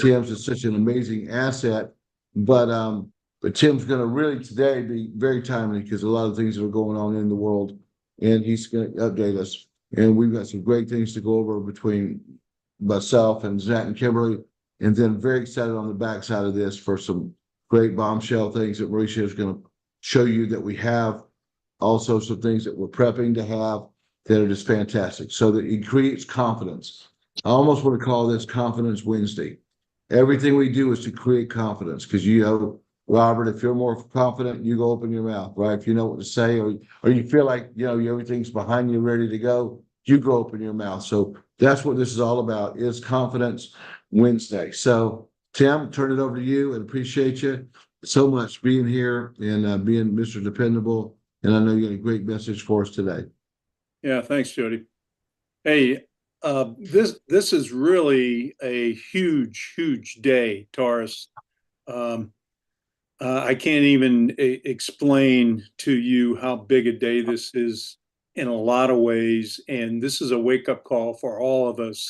Tim's is such an amazing asset. But Tim's going to really today be very timely because a lot of things that are going on in the world, and he's going to update us. And we've got some great things to go over between myself and Zach and Kimberly, and then very excited on the backside of this for some great bombshell things that Mauricio is going to show you that we have. Also, some things that we're prepping to have that are just fantastic, so that it creates confidence. I almost want to call this Confidence Wednesday. Everything we do is to create confidence because Robert, if you're more confident, you go open your mouth, right? If you know what to say, or you feel like everything's behind you, ready to go, you go open your mouth. So that's what this is all about: is Confidence Wednesday. So Tim, turn it over to you, and appreciate you so much being here and being Mr. Dependable. And I know you got a great message for us today. Yeah, thanks, Jody. Hey, this is really a huge day, Taurus. I can't even explain to you how big a day this is in a lot of ways, and this is a wake-up call for all of us.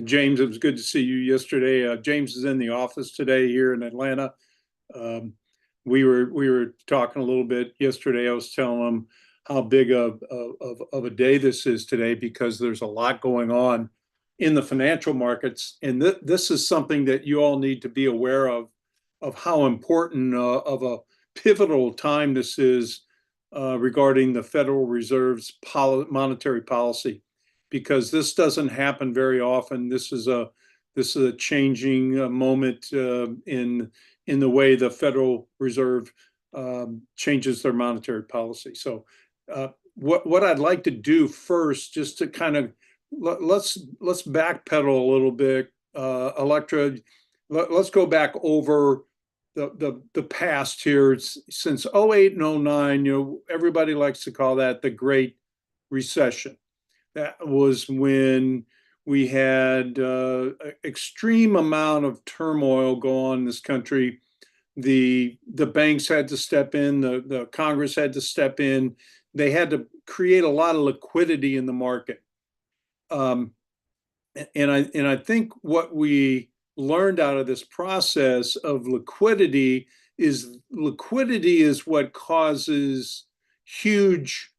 James, it was good to see you yesterday. James is in the office today here in Atlanta. We were talking a little bit yesterday. I was telling him how big of a day this is today because there's a lot going on in the financial markets, and this is something that you all need to be aware of how important of a pivotal time this is regarding the Federal Reserve's monetary policy, because this doesn't happen very often. This is a changing moment in the way the Federal Reserve changes their monetary policy. So what I'd like to do first, just to kind of let's backpedal a little bit, Electra. Let's go back over the past here since 08 and 09. Everybody likes to call that the Great Recession. That was when we had extreme amount of turmoil go on in this country. The banks had to step in, the Congress had to step in. They had to create a lot of liquidity in the market. And I think what we learned out of this process of liquidity is what causes huge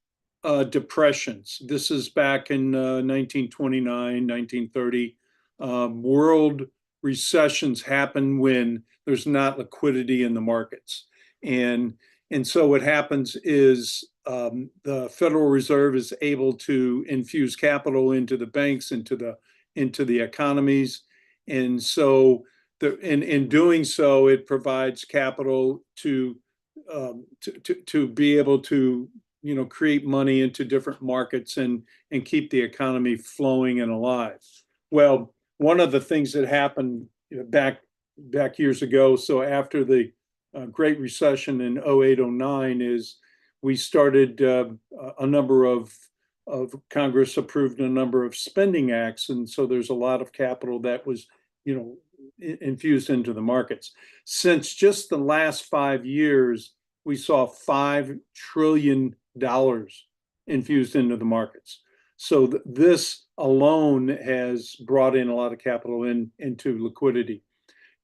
depressions. This is back in 1929, 1930. World recessions happen when there's not liquidity in the markets. And so what happens is the Federal Reserve is able to infuse capital into the banks, into the economies. And so in doing so, it provides capital to be able to create money into different markets and keep the economy flowing and alive. Well, one of the things that happened back years ago, so after the Great Recession in 08, 09, is we started a number of Congress approved a number of spending acts, and so there's a lot of capital that was infused into the markets. Since just the last 5 years, we saw $5 trillion infused into the markets. So this alone has brought in a lot of capital into liquidity.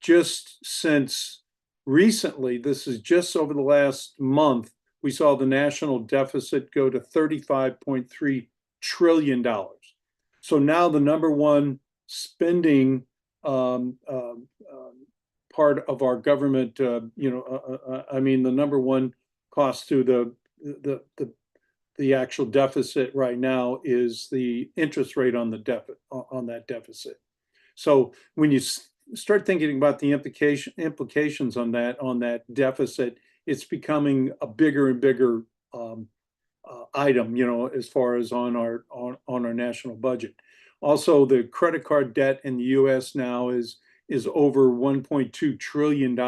Just since recently, this is just over the last month, we saw the national deficit go to $35.3 trillion. So now the number one spending part of our government, I mean, the number one cost to the actual deficit right now is the interest rate on that deficit. So when you start thinking about the implications on that deficit, it's becoming a bigger and bigger item, as far as on our national budget. Also, the credit card debt in the U.S. now is over $1.2 trillion,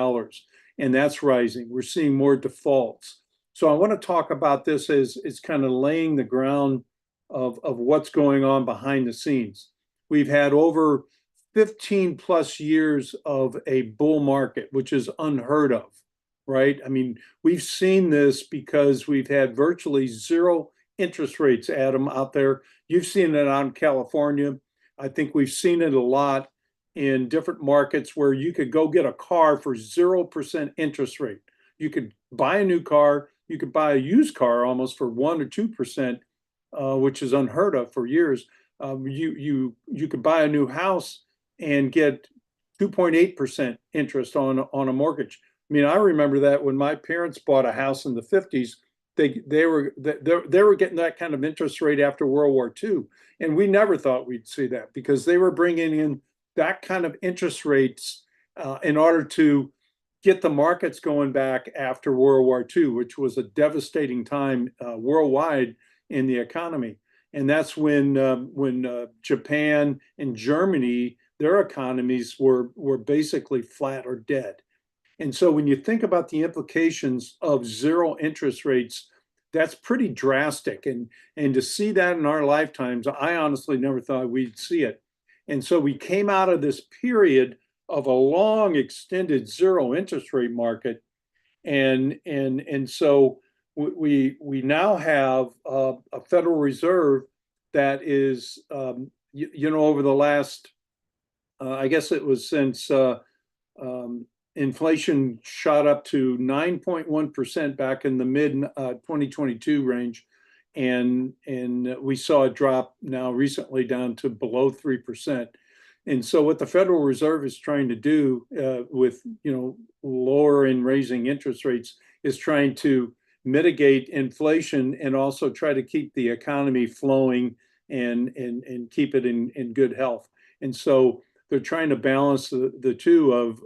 and that's rising. We're seeing more defaults. So I want to talk about this as kind of laying the ground of what's going on behind the scenes. We've had over 15 plus years of a bull market, which is unheard of, right? I mean, we've seen this because we've had virtually zero interest rates, Adam, out there. You've seen it out in California. I think we've seen it a lot in different markets where you could go get a car for 0% interest rate. You could buy a new car, you could buy a used car almost for 1 or 2%, which is unheard of for years. You could buy a new house and get 2.8% interest on a mortgage. I mean, I remember that when my parents bought a house in the 50s, they were getting that kind of interest rate after World War II, and we never thought we'd see that because they were bringing in that kind of interest rates in order to get the markets going back after World War II, which was a devastating time worldwide in the economy. And that's when Japan and Germany, their economies were basically flat or dead. And so when you think about the implications of zero interest rates, that's pretty drastic. And to see that in our lifetimes, I honestly never thought we'd see it. And so we came out of this period of a long extended zero interest rate market. And so we now have a Federal Reserve that is, over the last, I guess it was since inflation shot up to 9.1% back in the mid 2022 range. And we saw it drop now recently down to below 3%. And so what the Federal Reserve is trying to do with, lower and raising interest rates is trying to mitigate inflation and also try to keep the economy flowing and keep it in good health. And so they're trying to balance the two of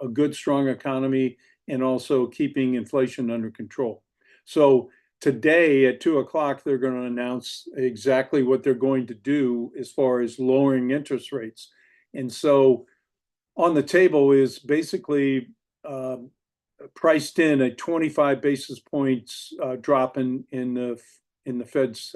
a good, strong economy and also keeping inflation under control. So today at 2 o'clock, they're going to announce exactly what they're going to do as far as lowering interest rates. And so on the table is basically priced in a 25 basis points drop in the Fed's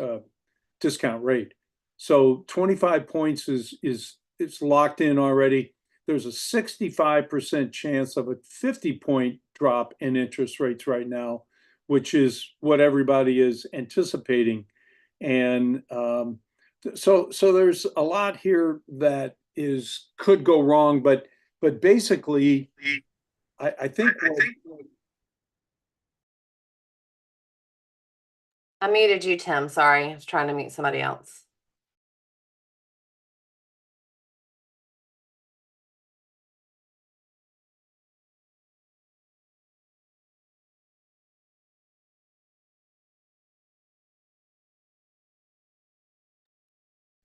discount rate. So 25 points is locked in already. There's a 65% chance of a 50-point drop in interest rates right now, which is what everybody is anticipating. And so there's a lot here that could go wrong, but basically, I think. I muted you, Tim. Sorry, I was trying to mute somebody else.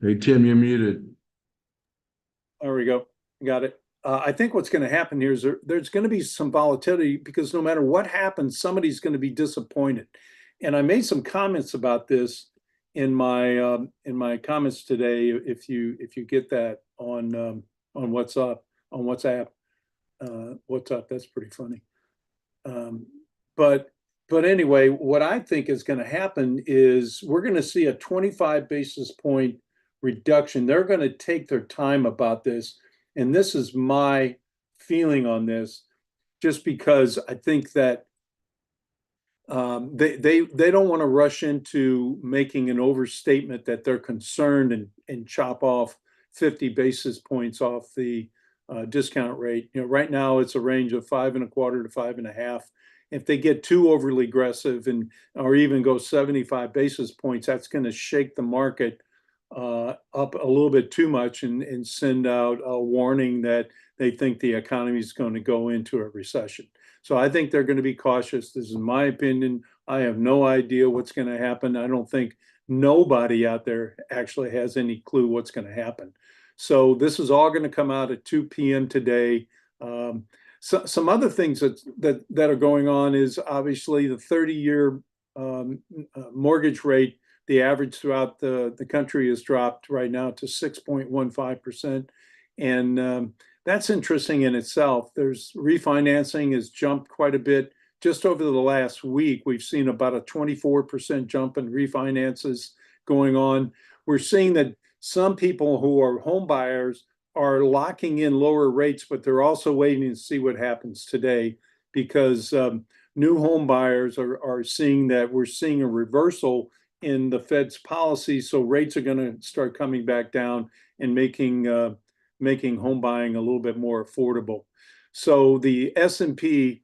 Hey, Tim, you're muted. There we go. Got it. I think what's going to happen here is there's going to be some volatility because no matter what happens, somebody's going to be disappointed. And I made some comments about this in my comments today. If you get that on WhatsApp, that's pretty funny. But anyway, what I think is going to happen is we're going to see a 25 basis point reduction. They're going to take their time about this. And this is my feeling on this, just because I think that they don't want to rush into making an overstatement that they're concerned and chop off 50 basis points off the discount rate. Right now it's a range of 5.25 to 5.5. If they get too overly aggressive or even go 75 basis points, that's going to shake the market up a little bit too much and send out a warning that they think the economy is going to go into a recession. So I think they're going to be cautious. This is my opinion. I have no idea what's going to happen. I don't think nobody out there actually has any clue what's going to happen. So this is all going to come out at 2 p.m. today. Some other things that are going on is obviously the 30-year mortgage rate. The average throughout the country has dropped right now to 6.15%. And that's interesting in itself. There's refinancing has jumped quite a bit. Just over the last week, we've seen about a 24% jump in refinances going on. We're seeing that some people who are home buyers are locking in lower rates, but they're also waiting to see what happens today because new home buyers are seeing that we're seeing a reversal in the Fed's policy. So rates are going to start coming back down and making making home buying a little bit more affordable. So the S&P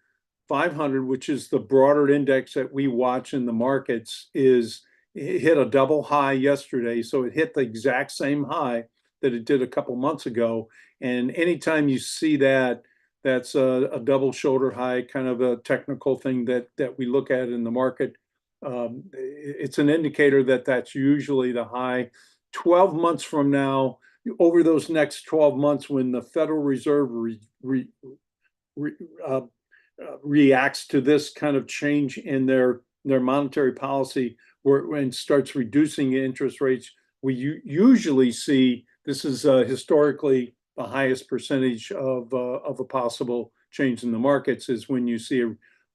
500, which is the broader index that we watch in the markets, it hit a double high yesterday. So it hit the exact same high that it did a couple months ago. And anytime you see that, that's a double shoulder high, kind of a technical thing that we look at in the market. It's an indicator that that's usually the high. 12 months from now, over those next 12 months, when the Federal Reserve reacts to this kind of change in their monetary policy, and starts reducing interest rates, we usually see this is historically the highest percentage of a possible change in the markets is when you see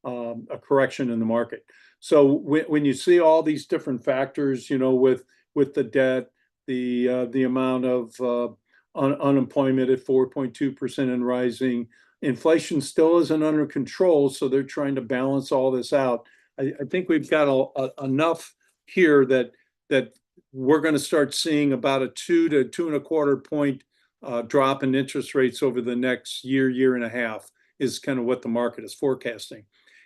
a correction in the market. So when you see all these different factors, with the debt, the amount of unemployment at 4.2% and rising, inflation still isn't under control, so they're trying to balance all this out. I think we've got enough here that we're going to start seeing about a 2 to 2.25 point drop in interest rates over the next year and a half is kind of what the market is forecasting.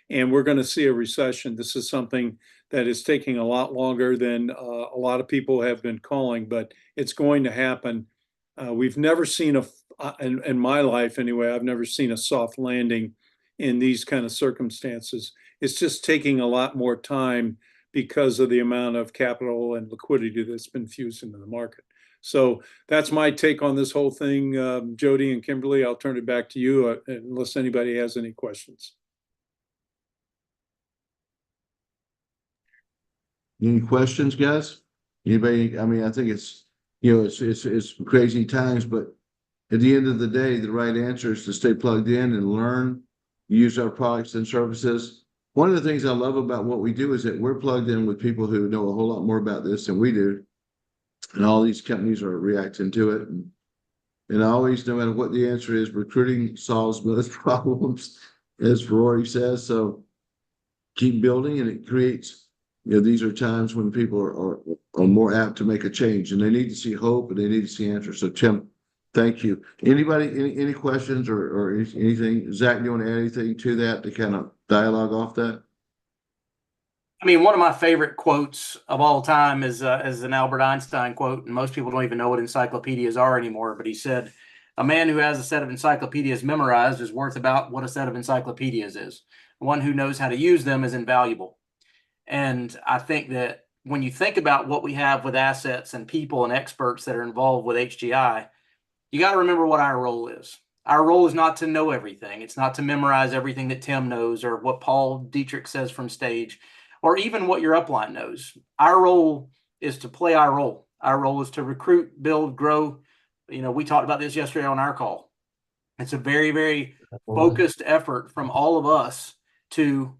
And we're going to see a recession. This is something that is taking a lot longer than a lot of people have been calling, but it's going to happen. We've never seen in my life anyway, I've never seen a soft landing in these kind of circumstances. It's just taking a lot more time because of the amount of capital and liquidity that's been fused into the market. So that's my take on this whole thing. Jody and Kimberly, I'll turn it back to you unless anybody has any questions. Any questions, guys? Anybody? I mean, I think it's crazy times, but at the end of the day, the right answer is to stay plugged in and learn, use our products and services. One of the things I love about what we do is that we're plugged in with people who know a whole lot more about this than we do. And all these companies are reacting to it. And always, no matter what the answer is, recruiting solves most problems, as Rory says. So keep building, and it creates, these are times when people are more apt to make a change, and they need to see hope and they need to see answers. So Tim, thank you. Anybody, any questions or anything? Zach, you want to add anything to that to kind of dialogue off that? I mean, one of my favorite quotes of all time is an Albert Einstein quote, and most people don't even know what encyclopedias are anymore. But he said, "A man who has a set of encyclopedias memorized is worth about what a set of encyclopedias is. One who knows how to use them is invaluable." And I think that when you think about what we have with assets and people and experts that are involved with HGI, you got to remember what our role is. Our role is not to know everything. It's not to memorize everything that Tim knows or what Paul Dietrich says from stage, or even what your upline knows. Our role is to play our role. Our role is to recruit, build, grow. We talked about this yesterday on our call. It's a very, very focused effort from all of us to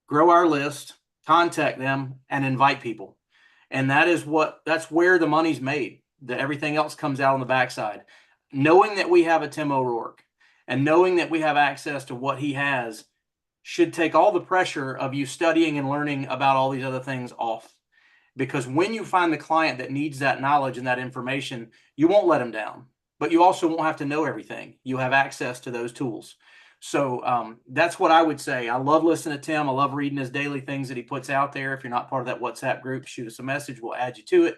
grow our list, contact them, and invite people. And that's where the money's made. Everything else comes out on the backside. Knowing that we have a Tim O'Rourke and knowing that we have access to what he has should take all the pressure of you studying and learning about all these other things off. Because when you find the client that needs that knowledge and that information, you won't let them down, but you also won't have to know everything. You have access to those tools. So that's what I would say. I love listening to Tim. I love reading his daily things that he puts out there. If you're not part of that WhatsApp group, shoot us a message. We'll add you to it.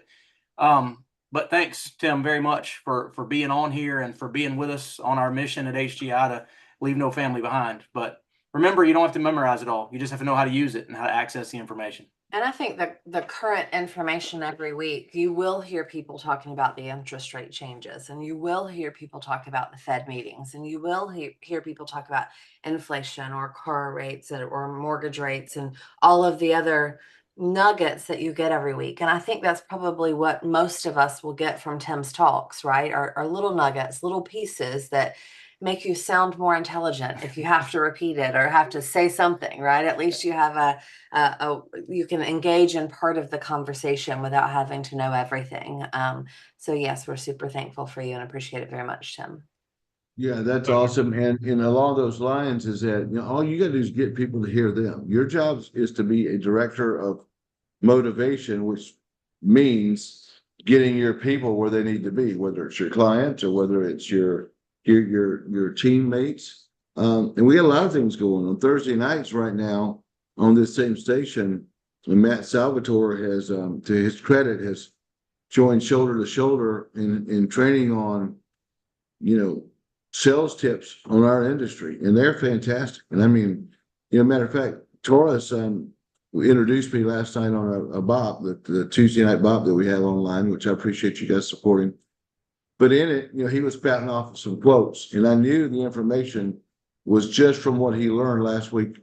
But thanks, Tim, very much for being on here and for being with us on our mission at HGI to leave no family behind. But remember, you don't have to memorize it all. You just have to know how to use it and how to access the information. And I think the current information every week, you will hear people talking about the interest rate changes, and you will hear people talk about the Fed meetings, and you will hear people talk about inflation or car rates or mortgage rates and all of the other nuggets that you get every week. And I think that's probably what most of us will get from Tim's talks, right? Are little nuggets, little pieces that make you sound more intelligent if you have to repeat it or have to say something, right? At least you have you can engage in part of the conversation without having to know everything. So yes, we're super thankful for you and appreciate it very much, Tim. Yeah, that's awesome. And along those lines is that, all you got to do is get people to hear them. Your job is to be a director of motivation, which means getting your people where they need to be, whether it's your clients or whether it's your teammates. And we got a lot of things going on Thursday nights right now on this same station. And Matt Salvatore has, to his credit, has joined shoulder to shoulder in training on, sales tips on our industry, and they're fantastic. And I mean, matter of fact, Taurus introduced me last night on a bop, the Tuesday night bop that we have online, which I appreciate you guys supporting. But in it, he was spouting off some quotes, and I knew the information was just from what he learned last week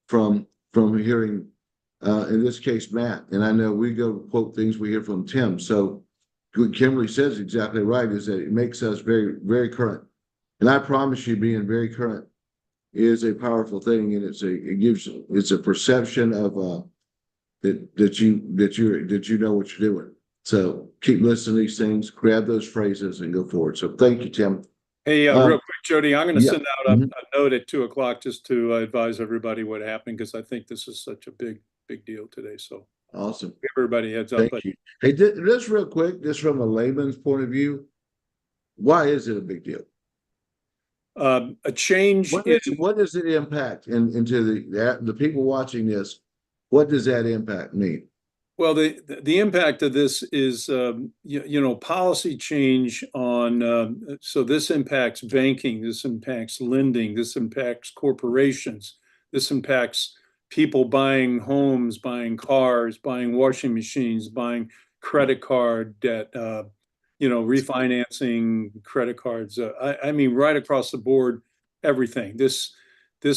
from hearing, in this case, Matt. And I know we go quote things we hear from Tim. So what Kimberly says exactly right, is that it makes us very, very current. And I promise you, being very current is a powerful thing, and it's a perception of that you know what you're doing. So keep listening to these things, grab those phrases, and go forward. So thank you, Tim. Hey, real quick, Jody, I'm going to yeah. send out a note at 2:00 just to advise everybody what happened, because I think this is such a big deal today. So Awesome. give everybody a heads up. Thank But you. Hey, just real quick, just from a layman's point of view, why is it a big deal? A change What does it impact into the people watching this? What does that impact mean? Well, the impact of this is, policy change on, so this impacts banking, this impacts lending, this impacts corporations, this impacts people buying homes, buying cars, buying washing machines, buying credit card debt, refinancing credit cards. I mean, right across the board, everything. This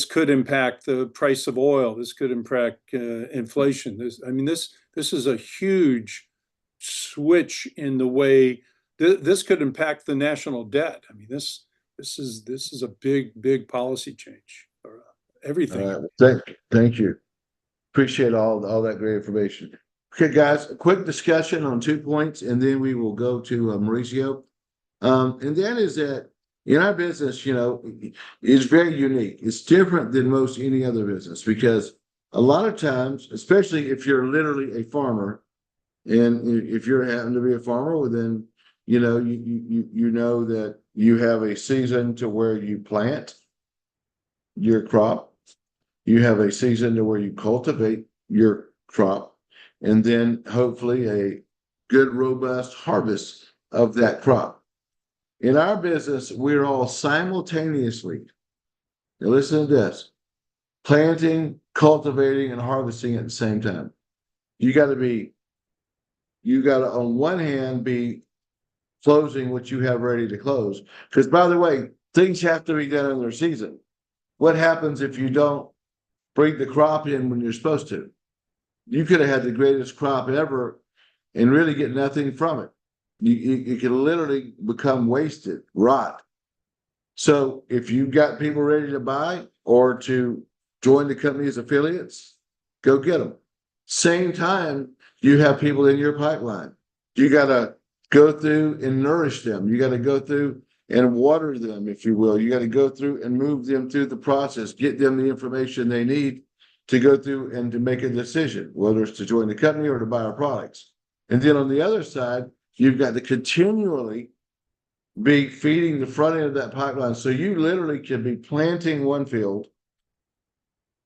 could impact the price of oil. This could impact inflation. This is a huge switch in the way this could impact the national debt. I mean, this is a big policy change for everything. Thank you. Appreciate all that great information. Okay, guys, a quick discussion on 2 points, and then we will go to Mauricio. And that is that in our business, is very unique. It's different than most any other business, because a lot of times, especially if you're literally a farmer, and if you're happen to be a farmer, well, then you know that you have a season to where you plant your crop, you have a season to where you cultivate your crop, and then hopefully a good robust harvest of that crop. In our business, we're all simultaneously, now listen to this, planting, cultivating, and harvesting at the same time. You got to on one hand be closing what you have ready to close. Because by the way, things have to be done in their season. What happens if you don't bring the crop in when you're supposed to? You could have had the greatest crop ever and really get nothing from it. You can literally become wasted, rot. So if you've got people ready to buy or to join the company as affiliates, go get them. Same time, you have people in your pipeline. You got to go through and nourish them. You got to go through and water them, if you will. You got to go through and move them through the process, get them the information they need to go through and to make a decision, whether it's to join the company or to buy our products. And then on the other side, you've got to continually be feeding the front end of that pipeline. So you literally can be planting one field,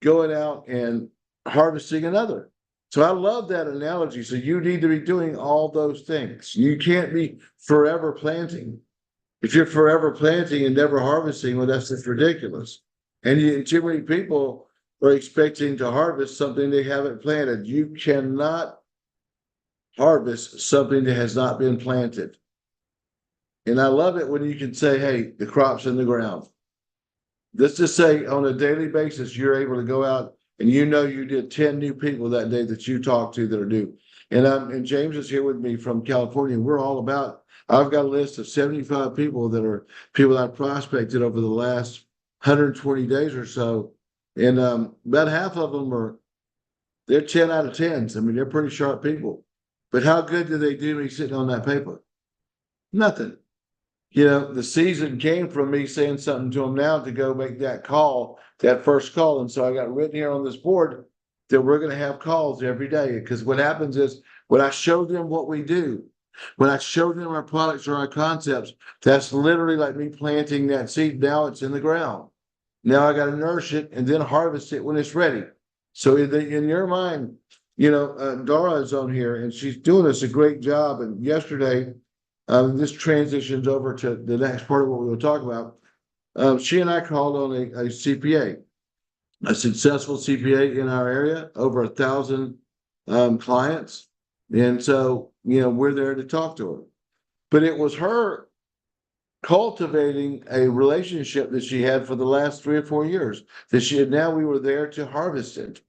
going out and harvesting another. So I love that analogy. So you need to be doing all those things. You can't be forever planting. If you're forever planting and never harvesting, well, that's just ridiculous. And too many people are expecting to harvest something they haven't planted. You cannot harvest something that has not been planted. And I love it when you can say, hey, the crop's in the ground. Let's just say on a daily basis, you're able to go out and you did 10 new people that day that you talked to that are new. And James is here with me from California. We're all about, I've got a list of 75 people that are people I've prospected over the last 120 days or so. And about half of them they're 10 out of 10s. I mean, they're pretty sharp people. But how good do they do me sitting on that paper? Nothing. The season came from me saying something to them now to go make that call, that first call. And so I got written here on this board that we're going to have calls every day. Because what happens is when I show them what we do, When I showed them our products or our concepts, that's literally like me planting that seed. Now it's in the ground. Now I got to nourish it and then harvest it when it's ready. So in your mind, Dara is on here and she's doing us a great job. And yesterday, this transitions over to the next part of what we'll talk about. She and I called on a CPA, a successful CPA in our area, over 1,000 clients. And so, we're there to talk to her. But it was her cultivating a relationship that she had for the last 3 or 4 years now we were there to harvest it.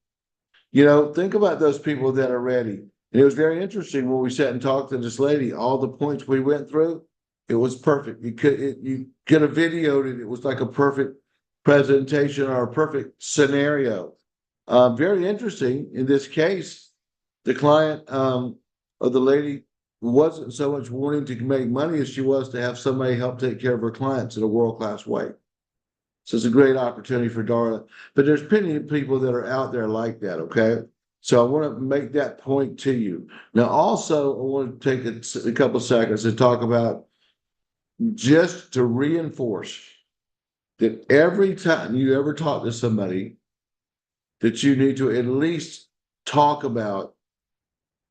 Think about those people that are ready. And it was very interesting when we sat and talked to this lady, all the points we went through, it was perfect. You could have videoed it. It was like a perfect presentation or a perfect scenario. Very interesting. In this case, the client or the lady wasn't so much wanting to make money as she was to have somebody help take care of her clients in a world-class way. So it's a great opportunity for Dara. But there's plenty of people that are out there like that, okay? So I want to make that point to you. Now, also, I want to take a couple seconds to talk about just to reinforce that every time you ever talk to somebody, that you need to at least talk about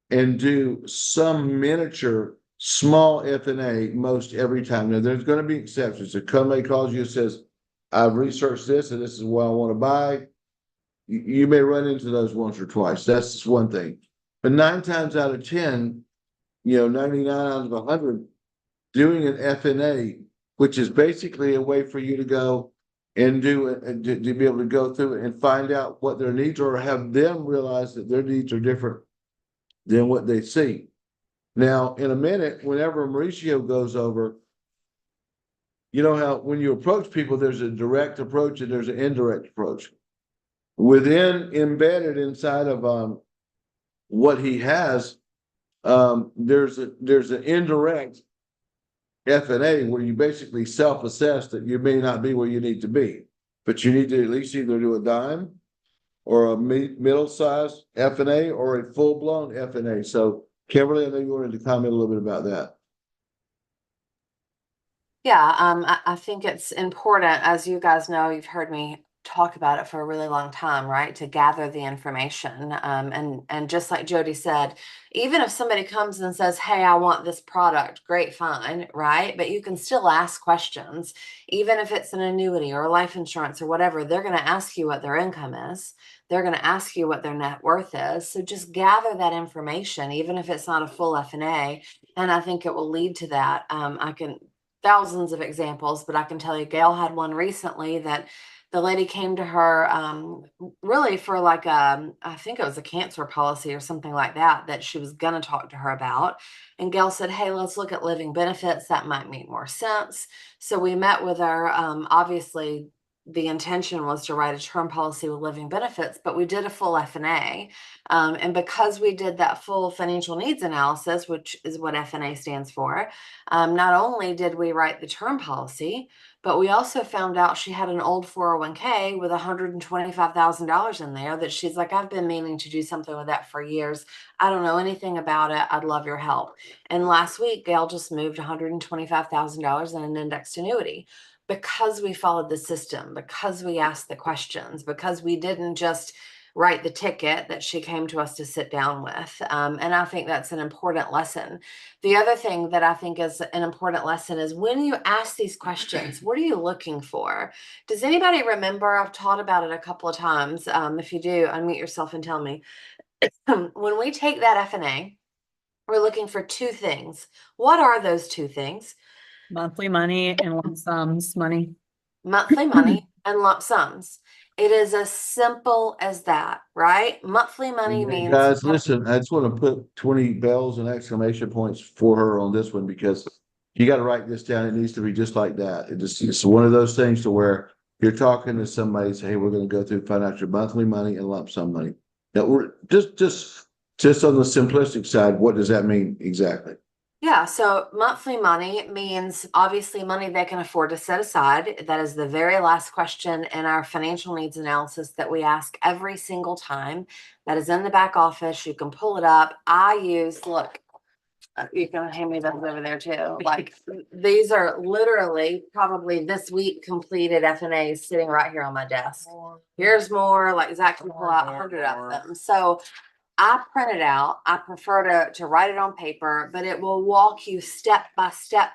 and do some miniature small F&A most every time. Now, there's going to be exceptions. If somebody calls you and says, I've researched this and this is what I want to buy, you may run into those once or twice. That's just one thing. But 9 times out of 10, 99 out of 100, doing an F&A, which is basically a way for you to go and do it and to be able to go through it and find out what their needs are, or have them realize that their needs are different than what they see. Now, in a minute, whenever Mauricio goes over, you know how when you approach people, there's a direct approach and there's an indirect approach. Embedded inside of what he has, there's an indirect F&A where you basically self-assess that you may not be where you need to be, but you need to at least either do a dime or a middle-sized F&A or a full-blown F&A. So, Kimberly, I know you wanted to comment a little bit about that. Yeah, I think it's important, as you guys know, you've heard me talk about it for a really long time, right? To gather the information. And just like Jody said, even if somebody comes and says, hey, I want this product, great, fine, right? But you can still ask questions, even if it's an annuity or life insurance or whatever, they're going to ask you what their income is. They're going to ask you what their net worth is. So just gather that information, even if it's not a full F&A. And I think it will lead to that. I can thousands of examples, but I can tell you Gail had one recently that the lady came to her really for like I think it was a cancer policy or something like that she was going to talk to her about. And Gail said, hey, let's look at living benefits. That might make more sense. So we met with her. Obviously, the intention was to write a term policy with living benefits, but we did a full F&A. And because we did that full financial needs analysis, which is what F&A stands for, not only did we write the term policy, but we also found out she had an old 401k with $125,000 in there that she's like, I've been meaning to do something with that for years. I don't know anything about it. I'd love your help. And last week, Gail just moved $125,000 in an indexed annuity because we followed the system, because we asked the questions, because we didn't just write the ticket that she came to us to sit down with. And I think that's an important lesson. The other thing that I think is an important lesson is when you ask these questions, what are you looking for? Does anybody remember? I've taught about it a couple of times. If you do, unmute yourself and tell me. When we take that F&A, we're looking for 2 things. What are those 2 things? Monthly money and lump sums money. Monthly money and lump sums. It is as simple as that, right? Monthly money Hey, means guys, listen, I just want to put 20 bells and exclamation points for her on this one because you got to write this down. It needs to be just like that. It's one of those things to where you're talking to somebody, say, hey, we're going to go through financial monthly money and lump sum money. Now, we're just on the simplistic side, what does that mean exactly? Yeah, so monthly money means obviously money they can afford to set aside. That is the very last question in our financial needs analysis that we ask every single time. That is in the back office. You can pull it up. Look, You can hand me those over there too. Like, these are literally probably this week completed FNAs sitting right here on my desk. Here's more, like Zach can pull out 100 of them. So I print it out. I prefer to write it on paper, but it will walk you step by step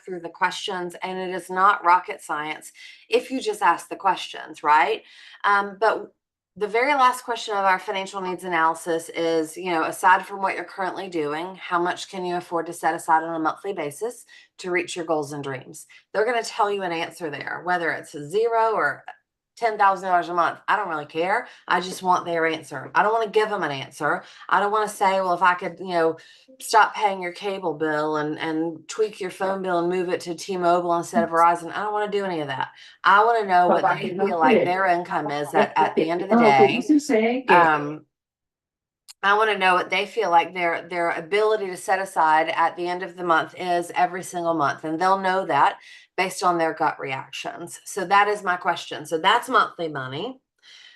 through the questions. And it is not rocket science if you just ask the questions, right? But the very last question of our financial needs analysis is, aside from what you're currently doing, how much can you afford to set aside on a monthly basis to reach your goals and dreams? They're going to tell you an answer there, whether it's a 0 or $10,000 a month. I don't really care. I just want their answer. I don't want to give them an answer. I don't want to say, well, if I could, stop paying your cable bill and tweak your phone bill and move it to T-Mobile instead of Verizon. I don't want to do any of that. I want to know what they feel like their income is at the end of the day. I want to know what they feel like their ability to set aside at the end of the month is every single month. And they'll know that based on their gut reactions. So that is my question. So that's monthly money.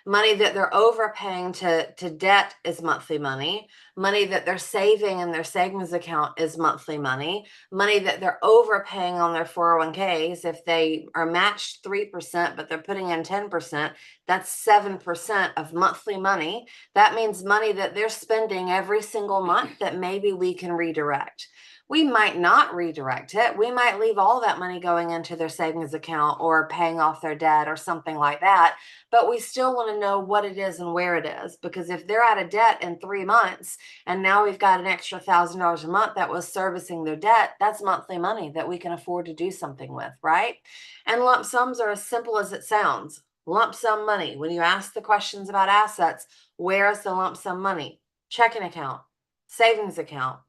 Money that they're overpaying to debt is monthly money. Money that they're saving in their savings account is monthly money. Money that they're overpaying on their 401ks, if they are matched 3%, but they're putting in 10%, that's 7% of monthly money. That means money that they're spending every single month that maybe we can redirect. We might not redirect it. We might leave all that money going into their savings account or paying off their debt or something like that. But we still want to know what it is and where it is. Because if they're out of debt in 3 months and now we've got an extra $1,000 a month that was servicing their debt, that's monthly money that we can afford to do something with, right? And lump sums are as simple as it sounds. Lump sum money. When you ask the questions about assets, where is the lump sum money? Checking account, savings account,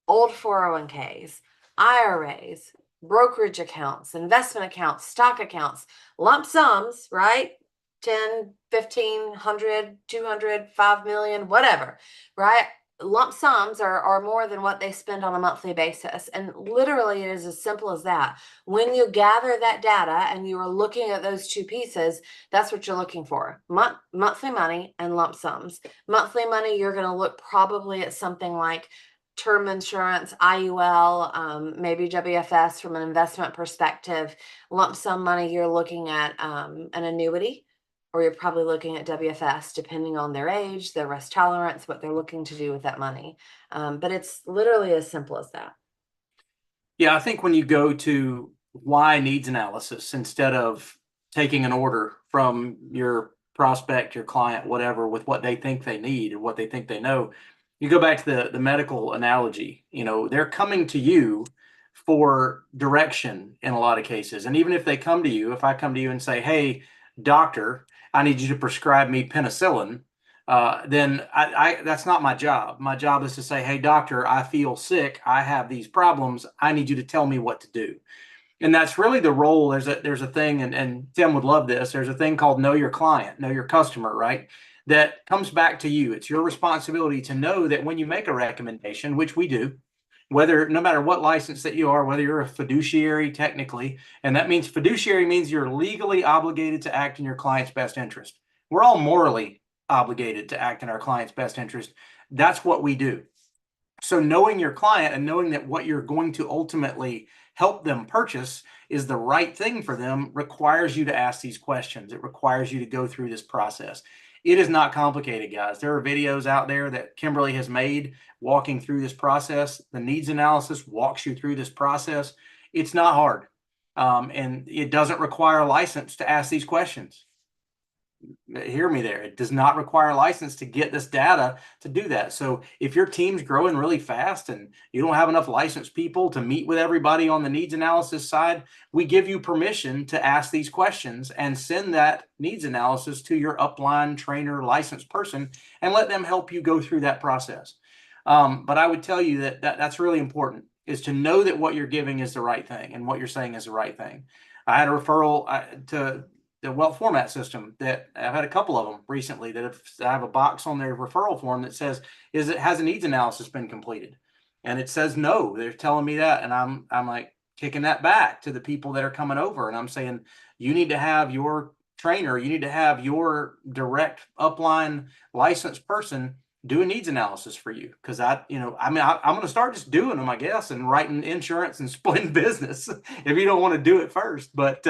old 401ks, IRAs, brokerage accounts, investment accounts, stock accounts, lump sums, right? 10, 15, 100, 200, 5 million, whatever, right? Lump sums are more than what they spend on a monthly basis. And literally it is as simple as that. When you gather that data and you are looking at those two pieces, that's what you're looking for. Monthly money and lump sums. Monthly money, you're going to look probably at something like term insurance, IUL, maybe WFS from an investment perspective. Lump sum money, you're looking at an annuity, or you're probably looking at WFS, depending on their age, their risk tolerance, what they're looking to do with that money. But it's literally as simple as that. Yeah, I think when you go to why needs analysis instead of taking an order from your prospect, your client, whatever, with what they think they need or what they think they know, you go back to the medical analogy. They're coming to you for direction in a lot of cases. And even if they come to you, if I come to you and say, hey, doctor, I need you to prescribe me penicillin, then that's not my job. My job is to say, hey, doctor, I feel sick. I have these problems. I need you to tell me what to do. And that's really the role. There's a thing, and Tim would love this. There's a thing called know your client, know your customer, right? That comes back to you. It's your responsibility to know that when you make a recommendation, which we do, no matter what license that you are, whether you're a fiduciary technically, and that means fiduciary means you're legally obligated to act in your client's best interest. We're all morally obligated to act in our client's best interest. That's what we do. So knowing your client and knowing that what you're going to ultimately help them purchase is the right thing for them requires you to ask these questions. It requires you to go through this process. It is not complicated, guys. There are videos out there that Kimberly has made walking through this process. The needs analysis walks you through this process. It's not hard. And it doesn't require a license to ask these questions. Hear me there. It does not require a license to get this data to do that. So if your team's growing really fast and you don't have enough licensed people to meet with everybody on the needs analysis side, we give you permission to ask these questions and send that needs analysis to your upline trainer licensed person and let them help you go through that process. But I would tell you that's really important, is to know that what you're giving is the right thing and what you're saying is the right thing. I had a referral to the Wealth Format System that I've had a couple of them recently that I have a box on their referral form that says, has a needs analysis been completed? And it says no. They're telling me that, and I'm like kicking that back to the people that are coming over, and I'm saying, you need to have your trainer, you need to have your direct upline licensed person do a needs analysis for you. Cause I'm going to start just doing them, I guess, and writing insurance and splitting business if you don't want to do it first. But,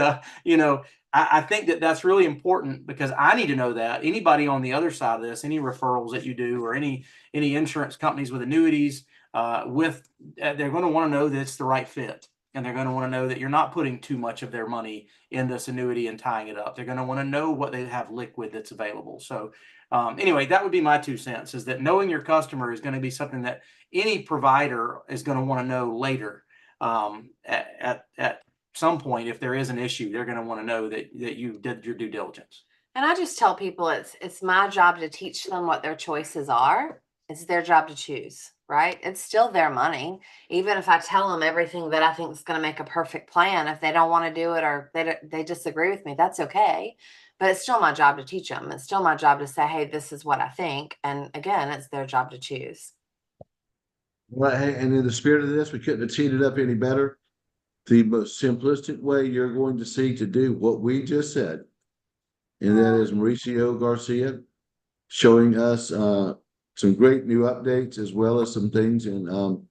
I think that that's really important because I need to know that anybody on the other side of this, any referrals that you do or any insurance companies with annuities, they're going to want to know that it's the right fit. And they're going to want to know that you're not putting too much of their money in this annuity and tying it up. They're going to want to know what they have liquid that's available. So anyway, that would be my 2 cents, is that knowing your customer is going to be something that any provider is going to want to know later. At some point, if there is an issue, they're going to want to know that you did your due diligence. And I just tell people it's my job to teach them what their choices are. It's their job to choose, right? It's still their money. Even if I tell them everything that I think is going to make a perfect plan, if they don't want to do it or they disagree with me, that's okay. But it's still my job to teach them. It's still my job to say, hey, this is what I think. And again, it's their job to choose. Well, hey, and in the spirit of this, we couldn't have teed it up any better. The most simplistic way you're going to see to do what we just said, and that is Mauricio Garcia showing us some great new updates as well as some things. And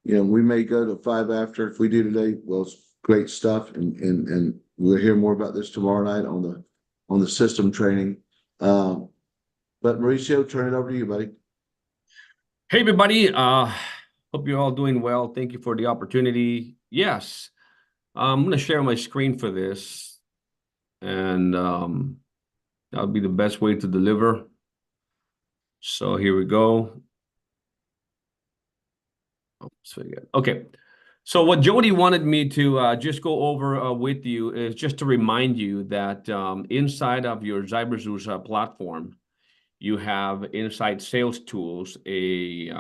we may go to 5 after if we do today. Well, it's great stuff, and we'll hear more about this tomorrow night on the system training. But Mauricio, turn it over to you, buddy. Hey, everybody. Hope you're all doing well. Thank you for the opportunity. Yes, I'm going to share my screen for this, and that'll be the best way to deliver. So here we go. Okay. So what Jody wanted me to just go over with you is just to remind you that inside of your ZyberZeus platform, you have inside Sales Tools a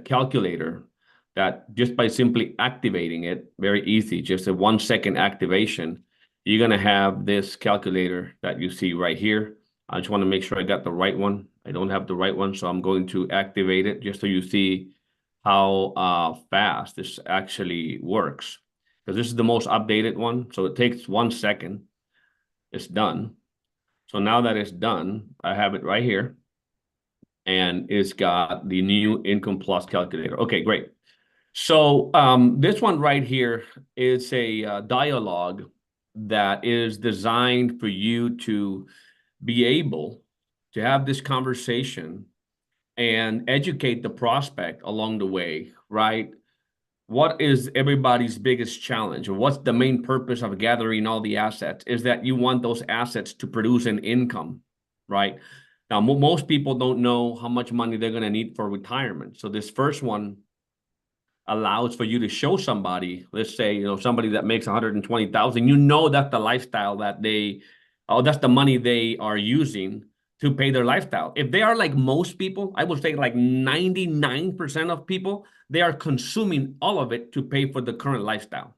calculator that just by simply activating it, very easy, just a 1-second activation, you're going to have this calculator that you see right here. I just want to make sure I got the right one. I don't have the right one, so I'm going to activate it just so you see how fast this actually works. Because this is the most updated one, so it takes 1 second. It's done. So now that it's done, I have it right here. And it's got the new Income Plus calculator. Okay, great. So this one right here is a dialogue that is designed for you to be able to have this conversation and educate the prospect along the way, right? What is everybody's biggest challenge? Or what's the main purpose of gathering all the assets? Is that you want those assets to produce an income, right? Now, most people don't know how much money they're going to need for retirement. So this first one allows for you to show somebody, let's say, somebody that makes 120,000, that's the lifestyle that that's the money they are using to pay their lifestyle. If they are like most people, I would say like 99% of people, they are consuming all of it to pay for the current lifestyle.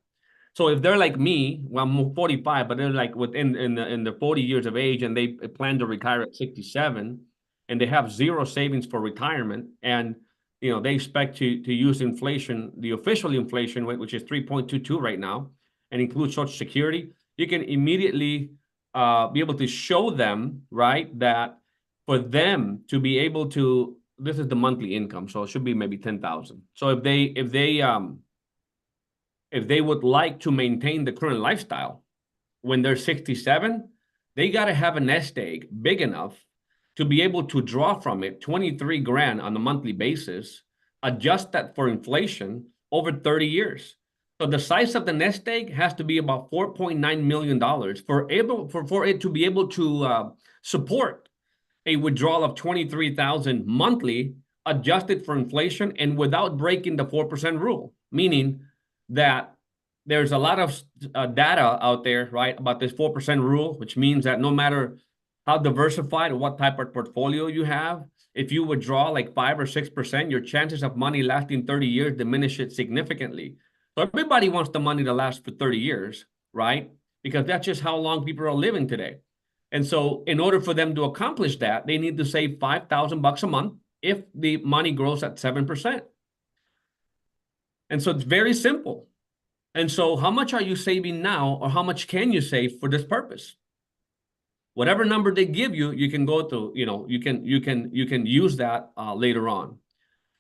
So if they're like me, well, I'm 45, but they're like within in the 40 years of age and they plan to retire at 67 and they have zero savings for retirement, and they expect to use inflation, the official inflation rate, which is 3.22 right now, and includes Social Security, you can immediately be able to show them, right, that for them to be able to, this is the monthly income, so it should be maybe 10,000. So if they would like to maintain the current lifestyle when they're 67, they got to have a nest egg big enough to be able to draw from it 23 grand on a monthly basis, adjust that for inflation over 30 years. So the size of the nest egg has to be about $4.9 million for it to be able to support a withdrawal of 23,000 monthly, adjusted for inflation and without breaking the 4% rule, meaning that there's a lot of data out there, right, about this 4% rule, which means that no matter how diversified or what type of portfolio you have, if you withdraw like 5 or 6%, your chances of money lasting 30 years diminish it significantly. So everybody wants the money to last for 30 years, right? Because that's just how long people are living today. And so in order for them to accomplish that, they need to save $5,000 a month if the money grows at 7%. And so it's very simple. And so how much are you saving now, or how much can you save for this purpose? whatever number they give you, you can go to, you can use that later on.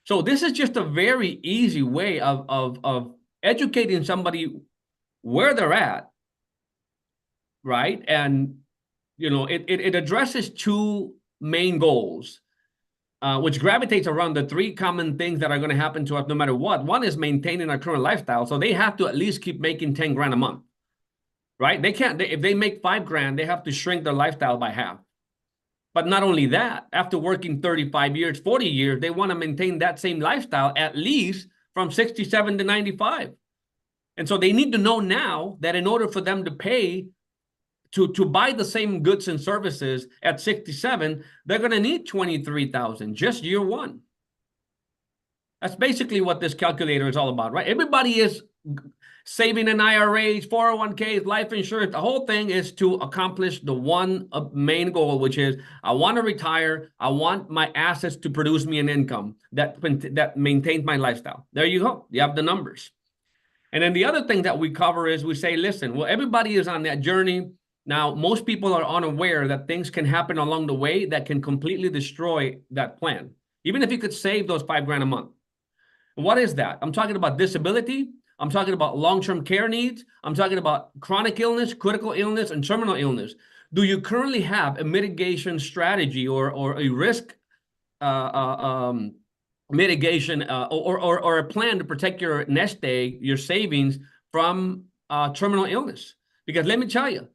So this is just a very easy way of educating somebody where they're at, right? And it addresses two main goals, which gravitates around the three common things that are going to happen to us no matter what. One is maintaining our current lifestyle, so they have to at least keep making 10 grand a month, right? They can't. If they make 5 grand, they have to shrink their lifestyle by half. But not only that, after working 35 years, 40 years, they want to maintain that same lifestyle at least from 67 to 95. And so they need to know now that in order for them to pay to buy the same goods and services at 67, they're going to need 23,000 just year one. That's basically what this calculator is all about, right? Everybody is saving in IRAs, 401ks, life insurance. The whole thing is to accomplish the one main goal, which is I want to retire. I want my assets to produce me an income that maintains my lifestyle. There you go. You have the numbers. And then the other thing that we cover is we say, listen, well, everybody is on that journey. Now, most people are unaware that things can happen along the way that can completely destroy that plan, even if you could save those 5 grand a month. What is that? I'm talking about disability. I'm talking about long-term care needs. I'm talking about chronic illness, critical illness, and terminal illness. Do you currently have a mitigation strategy or a risk mitigation or a plan to protect your nest egg, your savings from terminal illness? Because let me tell you,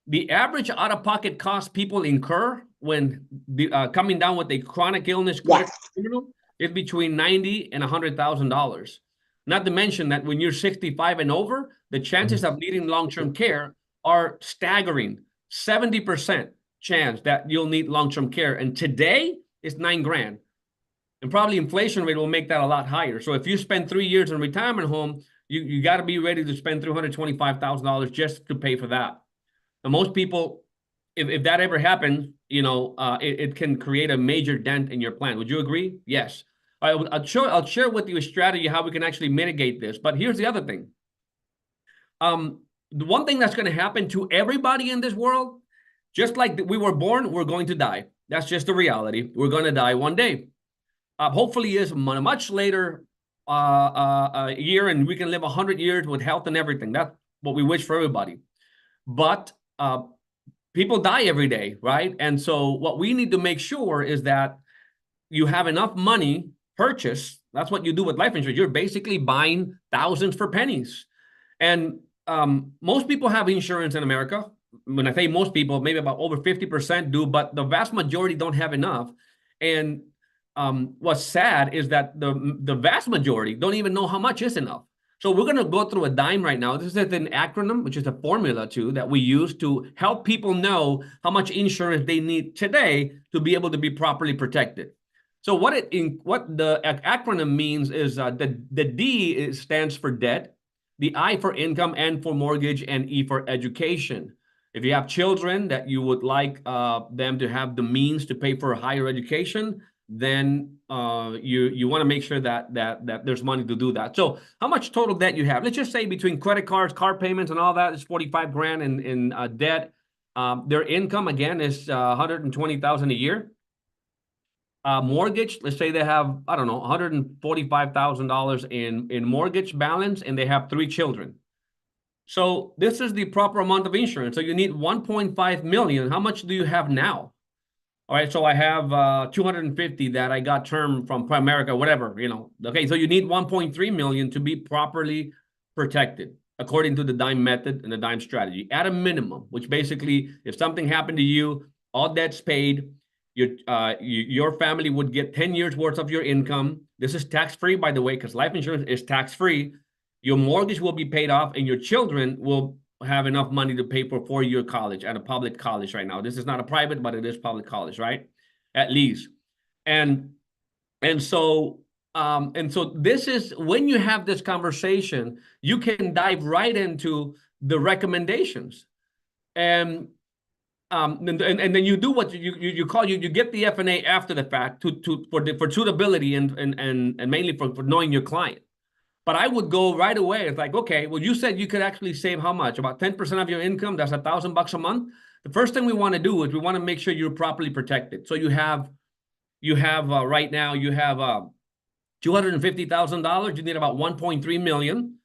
the average out-of-pocket cost people incur when coming down with a chronic illness, terminal, is between $90,000 and $100,000. Not to mention that when you're 65 and over, the chances of needing long-term care are staggering. 70% chance that you'll need long-term care. And today it's 9 grand. And probably inflation rate will make that a lot higher. So if you spend 3 years in a retirement home, you got to be ready to spend $325,000 just to pay for that. And most people, if that ever happens, it can create a major dent in your plan. Would you agree? Yes. I'll share with you a strategy how we can actually mitigate this. But here's the other thing. The one thing that's going to happen to everybody in this world, just like we were born, we're going to die. That's just the reality. We're going to die one day. Hopefully it's much later year, and we can live 100 years with health and everything. That's what we wish for everybody. But people die every day, right? And so what we need to make sure is that you have enough money purchased. That's what you do with life insurance. You're basically buying thousands for pennies. And most people have insurance in America. When I say most people, maybe about over 50% do, but the vast majority don't have enough. And what's sad is that the vast majority don't even know how much is enough. So we're going to go through a dime right now. This is an acronym, which is a formula too, that we use to help people know how much insurance they need today to be able to be properly protected. So what the acronym means is the D stands for debt, the I for income, N for mortgage, and E for education. If you have children that you would like them to have the means to pay for higher education, then you want to make sure that there's money to do that. So how much total debt you have? Let's just say between credit cards, car payments, and all that is 45 grand in debt. Their income again is 120,000 a year. Mortgage, let's say they have, I don't know, $145,000 in mortgage balance, and they have 3 children. So this is the proper amount of insurance. So you need 1.5 million. How much do you have now? All right, so I have 250 that I got term from Primerica, whatever, Okay, so you need 1.3 million to be properly protected according to the DIME method and the DIME strategy at a minimum, which basically, if something happened to you, all debts paid, your family would get 10 years worth of your income. This is tax-free, by the way, because life insurance is tax-free. Your mortgage will be paid off, and your children will have enough money to pay for 4-year college at a public college right now. This is not a private, but it is public college, right? At least. And so this is when you have this conversation, you can dive right into the recommendations. And then you do what you get the FNA after the fact for suitability and mainly for knowing your client. But I would go right away. It's like, okay, well, you said you could actually save how much? About 10% of your income. That's $1,000 a month. the first thing we want to do is we want to make sure you're properly protected. So you have right now you have $250,000. You need about 1.3 million.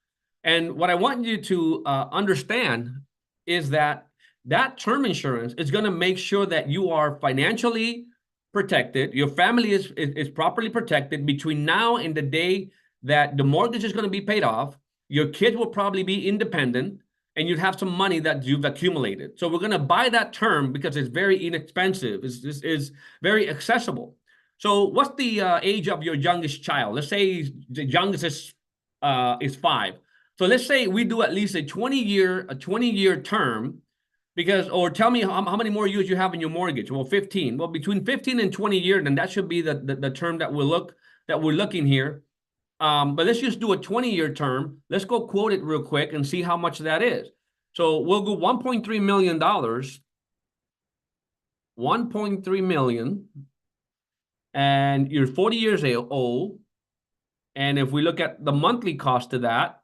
And what I want you to understand is that term insurance is going to make sure that you are financially protected. Your family is properly protected between now and the day that the mortgage is going to be paid off. Your kids will probably be independent, and you'd have some money that you've accumulated. So we're going to buy that term because it's very inexpensive. It's very accessible. So what's the age of your youngest child? Let's say the youngest is 5. So let's say we do at least a 20-year term, because, or tell me how many more years you have in your mortgage. Well, 15. Well, between 15 and 20 years, then that should be the term that we're looking here. But let's just do a 20-year term. Let's go quote it real quick and see how much that is. So we'll go $1.3 million. 1.3 million. And you're 40 years old. And if we look at the monthly cost of that,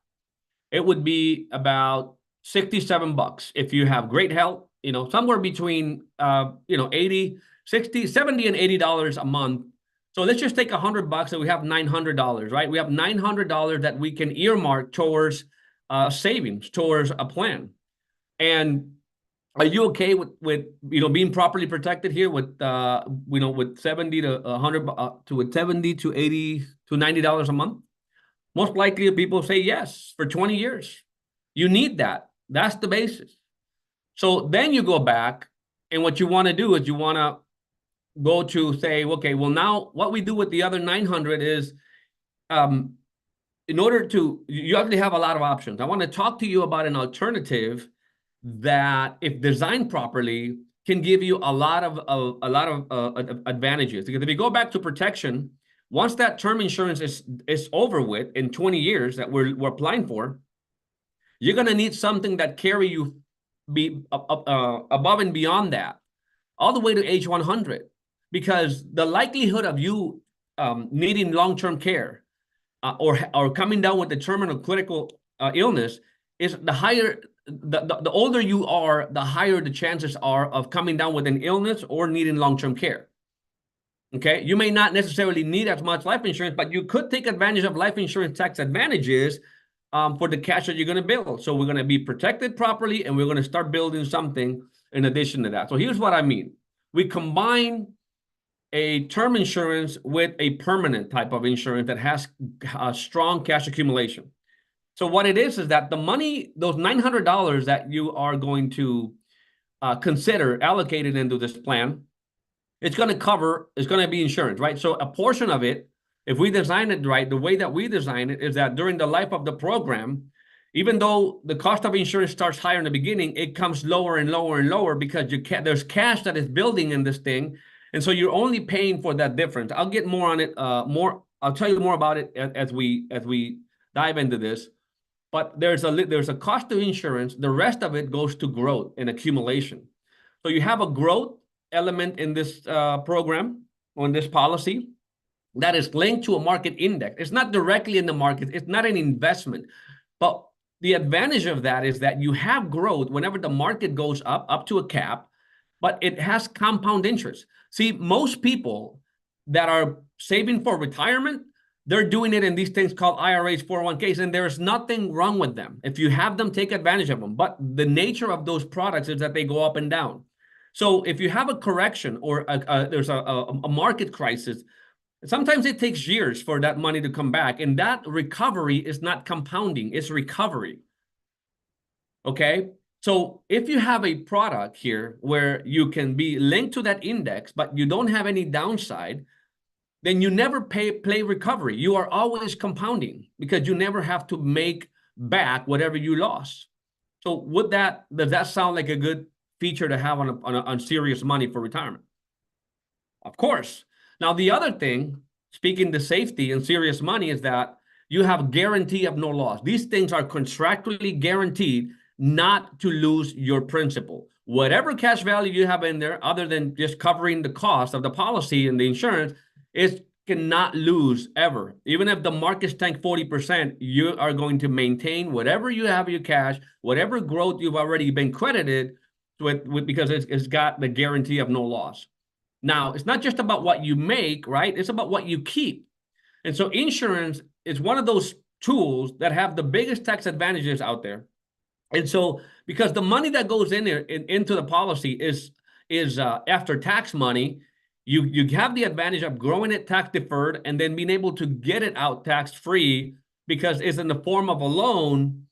it would be about $67 if you have great health, somewhere between 80, 60, 70 and $80 a month. So let's just take $100 and we have $900, right? We have $900 that we can earmark towards savings, towards a plan. And are you okay with being properly protected here with with 70 to 100 with 70 to 80 to $90 a month? Most likely people say yes for 20 years. You need that. That's the basis. So then you go back, and what you want to do is you want to go to say, okay, well, now what we do with the other 900 is, in order to, you actually have a lot of options. I want to talk to you about an alternative that, if designed properly, can give you a lot of advantages. Because if you go back to protection, once that term insurance is over with in 20 years that we're applying for, you're going to need something that carry you above and beyond that, all the way to age 100, because the likelihood of you needing long-term care or coming down with the terminal critical illness is the higher. The older you are, the higher the chances are of coming down with an illness or needing long-term care. Okay, you may not necessarily need as much life insurance, but you could take advantage of life insurance tax advantages for the cash that you're going to build. So we're going to be protected properly, and we're going to start building something in addition to that. So here's what I mean. We combine a term insurance with a permanent type of insurance that has a strong cash accumulation. So what it is that the money, those $900 that you are going to consider allocated into this plan, it's going to be insurance, right? So a portion of it, if we design it right, the way that we design it is that during the life of the program, even though the cost of insurance starts higher in the beginning, it comes lower and lower and lower because there's cash that is building in this thing. And so you're only paying for that difference. I'll get more on it, I'll tell you more about it as we dive into this. But there's a cost of insurance. The rest of it goes to growth and accumulation. So you have a growth element in this program, on this policy, that is linked to a market index. It's not directly in the market. It's not an investment. But the advantage of that is that you have growth whenever the market goes up to a cap, but it has compound interest. See, most people that are saving for retirement, they're doing it in these things called IRAs, 401ks, and there's nothing wrong with them. If you have them, take advantage of them. But the nature of those products is that they go up and down. So if you have a correction or there's a market crisis, sometimes it takes years for that money to come back. And that recovery is not compounding, it's recovery. Okay? So if you have a product here where you can be linked to that index, but you don't have any downside, then you never play recovery. You are always compounding because you never have to make back whatever you lost. So does that sound like a good feature to have on serious money for retirement? Of course. Now, the other thing, speaking to safety and serious money, is that you have guarantee of no loss. These things are contractually guaranteed not to lose your principal. Whatever cash value you have in there, other than just covering the cost of the policy and the insurance, it cannot lose ever. Even if the markets tank 40%, you are going to maintain whatever you have in your cash, whatever growth you've already been credited, because it's got the guarantee of no loss. Now, it's not just about what you make, right? It's about what you keep. And so insurance is one of those tools that have the biggest tax advantages out there. And so, because the money that goes in there into the policy is after tax money, you have the advantage of growing it tax deferred and then being able to get it out tax free because it's in the form of a loan.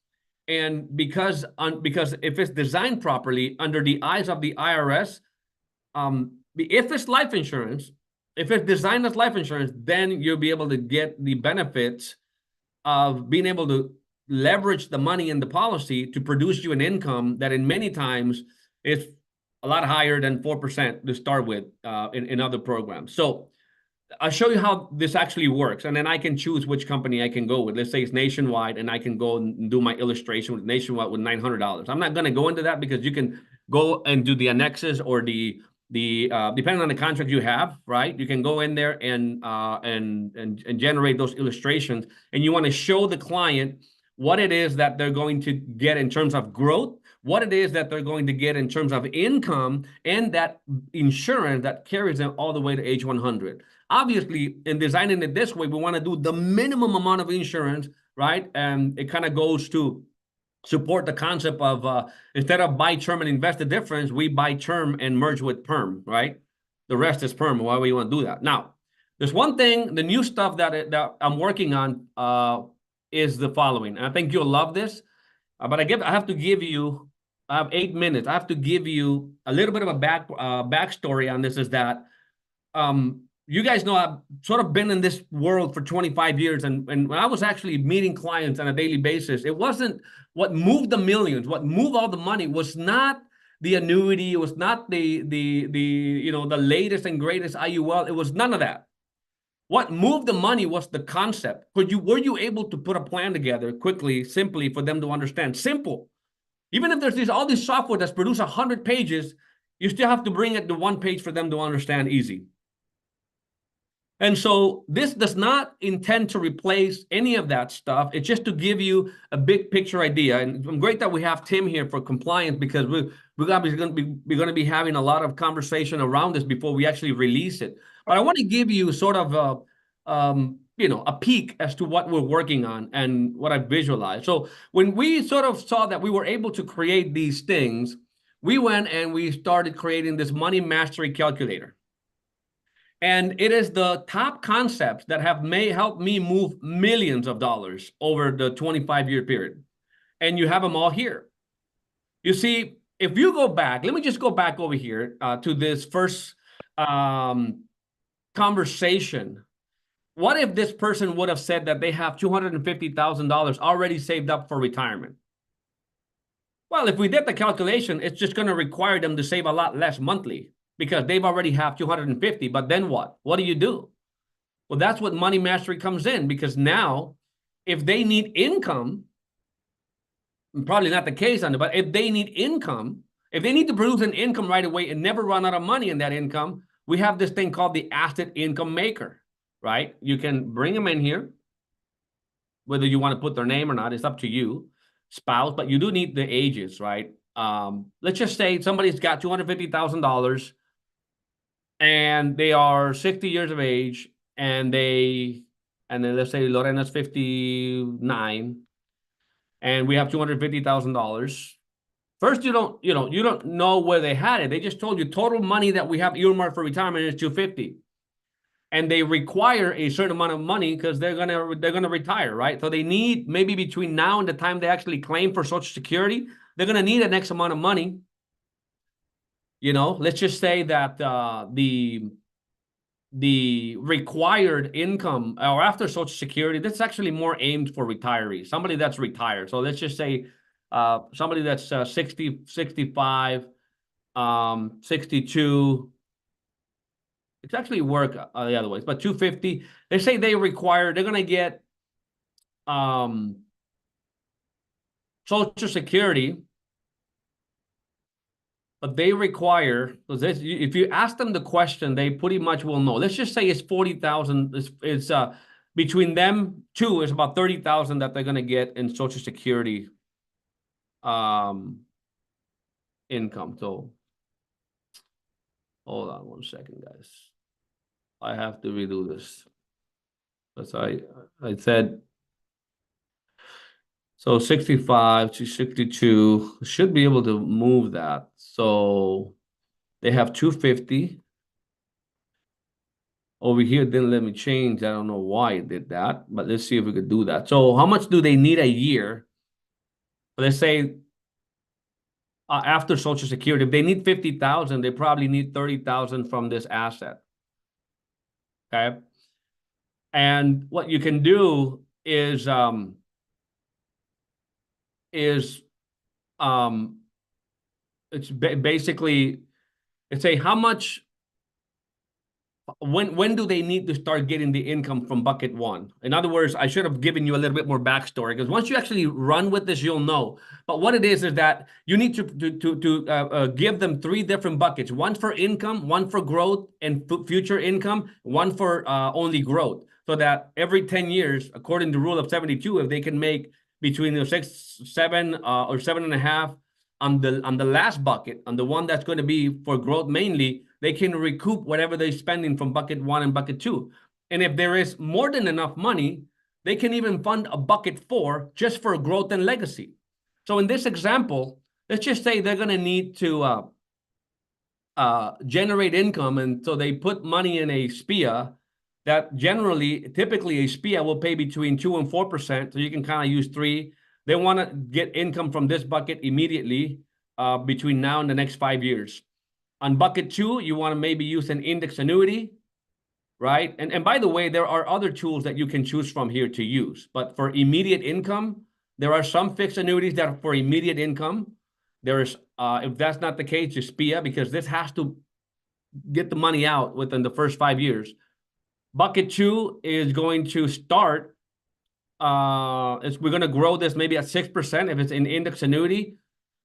And because if it's designed properly under the eyes of the IRS, if it's life insurance, if it's designed as life insurance, then you'll be able to get the benefits of being able to leverage the money in the policy to produce you an income that in many times is a lot higher than 4% to start with in other programs. So I'll show you how this actually works, and then I can choose which company I can go with. Let's say it's Nationwide, and I can go and do my illustration with Nationwide with $900. I'm not going to go into that because you can go and do the annexes or the depending on the contract you have, right? You can go in there and generate those illustrations, and you want to show the client what it is that they're going to get in terms of growth, what it is that they're going to get in terms of income, and that insurance that carries them all the way to age 100. Obviously, in designing it this way, we want to do the minimum amount of insurance, right? And it kind of goes to support the concept of instead of buy term and invest the difference, we buy term and merge with perm, right? The rest is perm. Why would you want to do that? Now, there's one thing, the new stuff that I'm working on is the following. And I think you'll love this, but I have to give you, I have 8 minutes. I have to give you a little bit of a backstory on this. Is that you guys know I've sort of been in this world for 25 years, and when I was actually meeting clients on a daily basis, it wasn't what moved the millions. What moved all the money was not the annuity. It was not the latest and greatest IUL. It was none of that. What moved the money was the concept. Were you able to put a plan together quickly, simply for them to understand? Simple. Even if there's all this software that's produced 100 pages, you still have to bring it to one page for them to understand easy. And so this does not intend to replace any of that stuff. It's just to give you a big picture idea. And I'm great that we have Tim here for compliance, because we're going to be having a lot of conversation around this before we actually release it. But I want to give you sort of a peek as to what we're working on and what I visualized. So when we sort of saw that we were able to create these things, we went and we started creating this money mastery calculator. And it is the top concepts that may help me move millions of dollars over the 25-year period. And you have them all here. You see, if you go back, let me just go back over here to this first conversation. What if this person would have said that they have $250,000 already saved up for retirement? Well, if we did the calculation, it's just going to require them to save a lot less monthly, because they've already have 250. But then what? What do you do? Well, that's what money mastery comes in, because now if they need income, probably not the case on it, but if they need income, if they need to produce an income right away and never run out of money in that income, we have this thing called the asset income maker, right? You can bring them in here, whether you want to put their name or not, it's up to you, spouse, but you do need the ages, right? Let's just say somebody's got $250,000 and they are 60 years of age, and then let's say Lorena's 59 and we have $250,000. First, you don't know where they had it. They just told you total money that we have earmarked for retirement is $250. And they require a certain amount of money because they're gonna retire, right? So they need, maybe between now and the time they actually claim for Social Security, they're gonna need an X amount of money. Let's just say that the required income, or after Social Security, that's actually more aimed for retirees, somebody that's retired. So let's just say somebody that's 60, 65, 62. It's actually work the other ways, but 250. They say they're going to get Social Security, but they require, if you ask them the question, they pretty much will know. Let's just say it's 40,000. It's between them two, it's about 30,000 that they're going to get in Social Security income. So hold on 1 second, guys. I have to redo this. Because I said, so 65 to 62 should be able to move that. So they have 250. Over here, didn't let me change. I don't know why it did that, but let's see if we could do that. So how much do they need a year? Let's say after Social Security, if they need 50,000, they probably need 30,000 from this asset. Okay. And what you can do is it's basically, it's a how much, when do they need to start getting the income from bucket one? In other words, I should have given you a little bit more backstory, because once you actually run with this, you'll know. But what it is that you need to give them 3 different buckets: one for income, one for growth and future income, one for only growth. So that every 10 years, according to rule of 72, if they can make between the 6, 7, or 7.5 on the last bucket, on the one that's going to be for growth mainly, they can recoup whatever they're spending from bucket 1 and bucket 2. And if there is more than enough money, they can even fund a bucket 4 just for growth and legacy. So in this example, let's just say they're going to need to generate income, and so they put money in a SPIA that typically a SPIA will pay between 2 and 4%. So you can kind of use 3. They want to get income from this bucket immediately between now and the next 5 years. On bucket 2, you want to maybe use an index annuity, right? And by the way, there are other tools that you can choose from here to use. But for immediate income, there are some fixed annuities that are for immediate income. There is, if that's not the case, just SPIA, because this has to get the money out within the first 5 years. Bucket 2 is going to start, we're going to grow this maybe at 6% if it's an index annuity.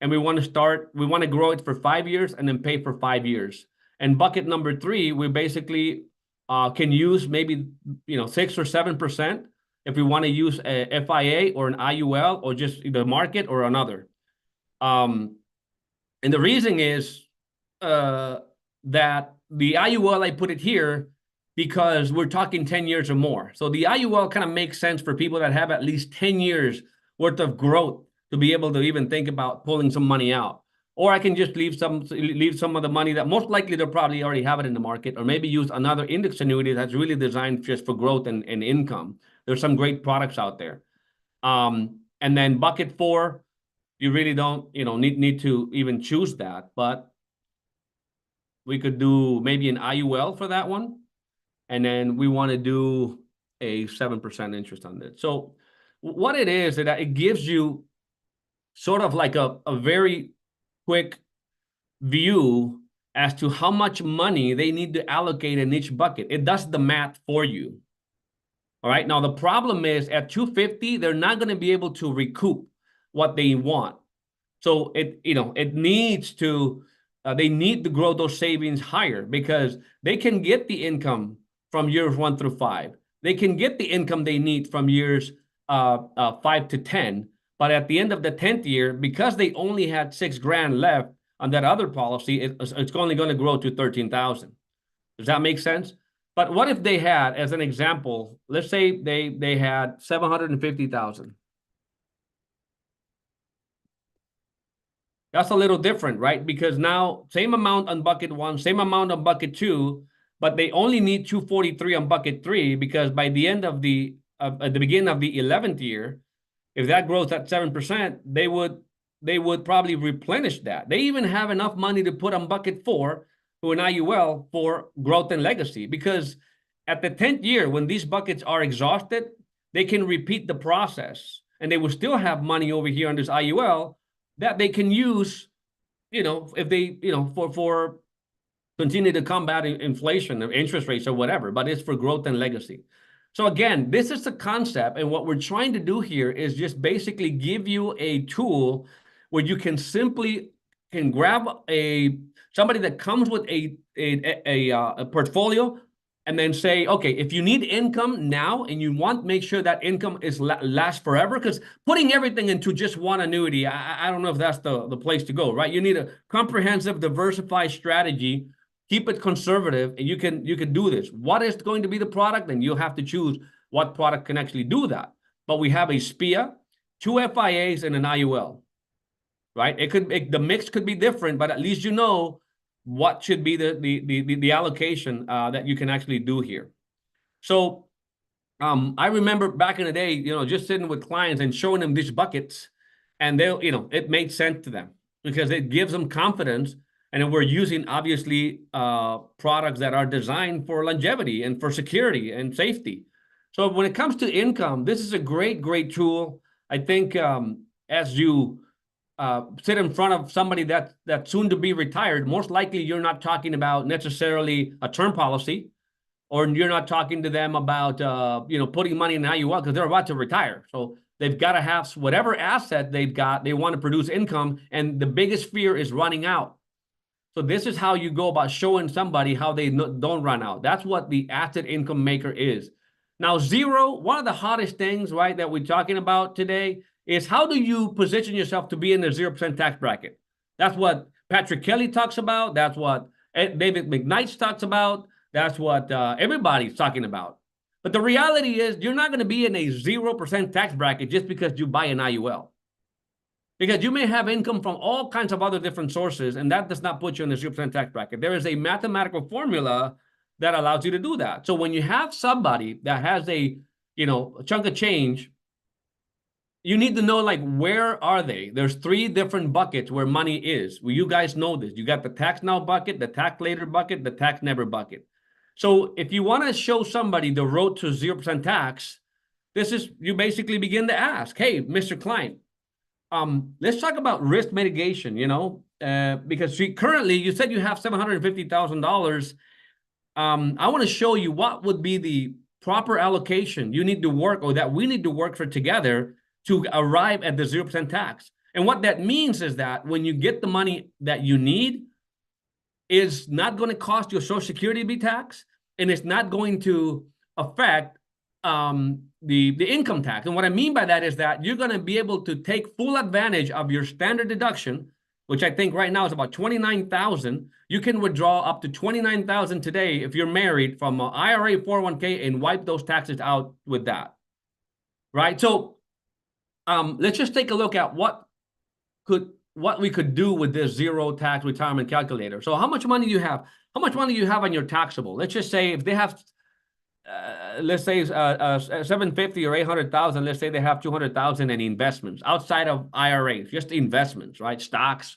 And we want to grow it for 5 years and then pay for 5 years. And bucket number 3, we basically can use maybe 6 or 7% if we want to use a FIA or an IUL or just the market or another. And the reason is that the IUL, I put it here because we're talking 10 years or more. So the IUL kind of makes sense for people that have at least 10 years worth of growth to be able to even think about pulling some money out. Or I can just leave some of the money that most likely they'll probably already have it in the market, or maybe use another index annuity that's really designed just for growth and income. There's some great products out there. And then bucket 4, you really don't need to even choose that, but we could do maybe an IUL for that one. And then we want to do a 7% interest on this. So what it is that it gives you sort of like a very quick view as to how much money they need to allocate in each bucket. It does the math for you. All right. Now, the problem is at 250, they're not going to be able to recoup what they want. So it needs to, they need to grow those savings higher, because they can get the income from years 1 through 5. They can get the income they need from years 5 to 10. But at the end of the 10th year, because they only had $6,000 left on that other policy, it's only going to grow to 13,000. Does that make sense? But what if they had, as an example, let's say they had 750,000. That's a little different, right? Because now same amount on bucket 1, same amount on bucket 2, but they only need 243 on bucket 3, because by the end of at the beginning of the 11th year, if that grows at 7%, they would probably replenish that. They even have enough money to put on bucket 4 to an IUL for growth and legacy, because at the 10th year, when these buckets are exhausted, they can repeat the process, and they will still have money over here on this IUL that they can use, if they, for continue to combat inflation or interest rates or whatever, but it's for growth and legacy. So again, this is the concept, and what we're trying to do here is just basically give you a tool where you can simply grab somebody that comes with a portfolio and then say, okay, if you need income now and you want to make sure that income is lasts forever, because putting everything into just one annuity, I don't know if that's the place to go, right? You need a comprehensive, diversified strategy. Keep it conservative, and you can do this. What is going to be the product? Then you'll have to choose what product can actually do that. But we have a SPIA, 2 FIAs, and an IUL, right? The mix could be different, but at least you know what should be the allocation that you can actually do here. So I remember back in the day, just sitting with clients and showing them these buckets, and they'll, it made sense to them because it gives them confidence. And then we're using, obviously, products that are designed for longevity and for security and safety. So when it comes to income, this is a great, great tool. I think as you sit in front of somebody that's soon to be retired, most likely you're not talking about necessarily a term policy, or you're not talking to them about putting money in IUL because they're about to retire. So they've got to have whatever asset they've got, they want to produce income, and the biggest fear is running out. So this is how you go about showing somebody how they don't run out. That's what the asset income maker is. Now, zero, one of the hottest things, right, that we're talking about today is how do you position yourself to be in the 0% tax bracket? That's what Patrick Kelly talks about. That's what David McKnight talks about. That's what everybody's talking about. But the reality is you're not going to be in a 0% tax bracket just because you buy an IUL. Because you may have income from all kinds of other different sources, and that does not put you in the 0% tax bracket. There is a mathematical formula that allows you to do that. So when you have somebody that has a chunk of change, you need to know, like, where are they? There's 3 different buckets where money is. Well, you guys know this. You got the tax now bucket, the tax later bucket, the tax never bucket. So if you want to show somebody the road to 0% tax, you basically begin to ask, hey, Mr. Client, let's talk about risk mitigation, because currently you said you have $750,000. I want to show you what would be the proper allocation you need to work, or that we need to work for together to arrive at the 0% tax. And what that means is that when you get the money that you need, is not going to cost your Social Security to be taxed, and it's not going to affect the income tax. And what I mean by that is that you're going to be able to take full advantage of your standard deduction, which I think right now is about $29,000. You can withdraw up to $29,000 today if you're married from an IRA 401k and wipe those taxes out with that, right? So let's just take a look at what we could do with this zero tax retirement calculator. So how much money do you have? How much money do you have on your taxable? Let's just say if they have, let's say 750 or 800,000. Let's say they have 200,000 in investments outside of IRAs, just investments, right? Stocks,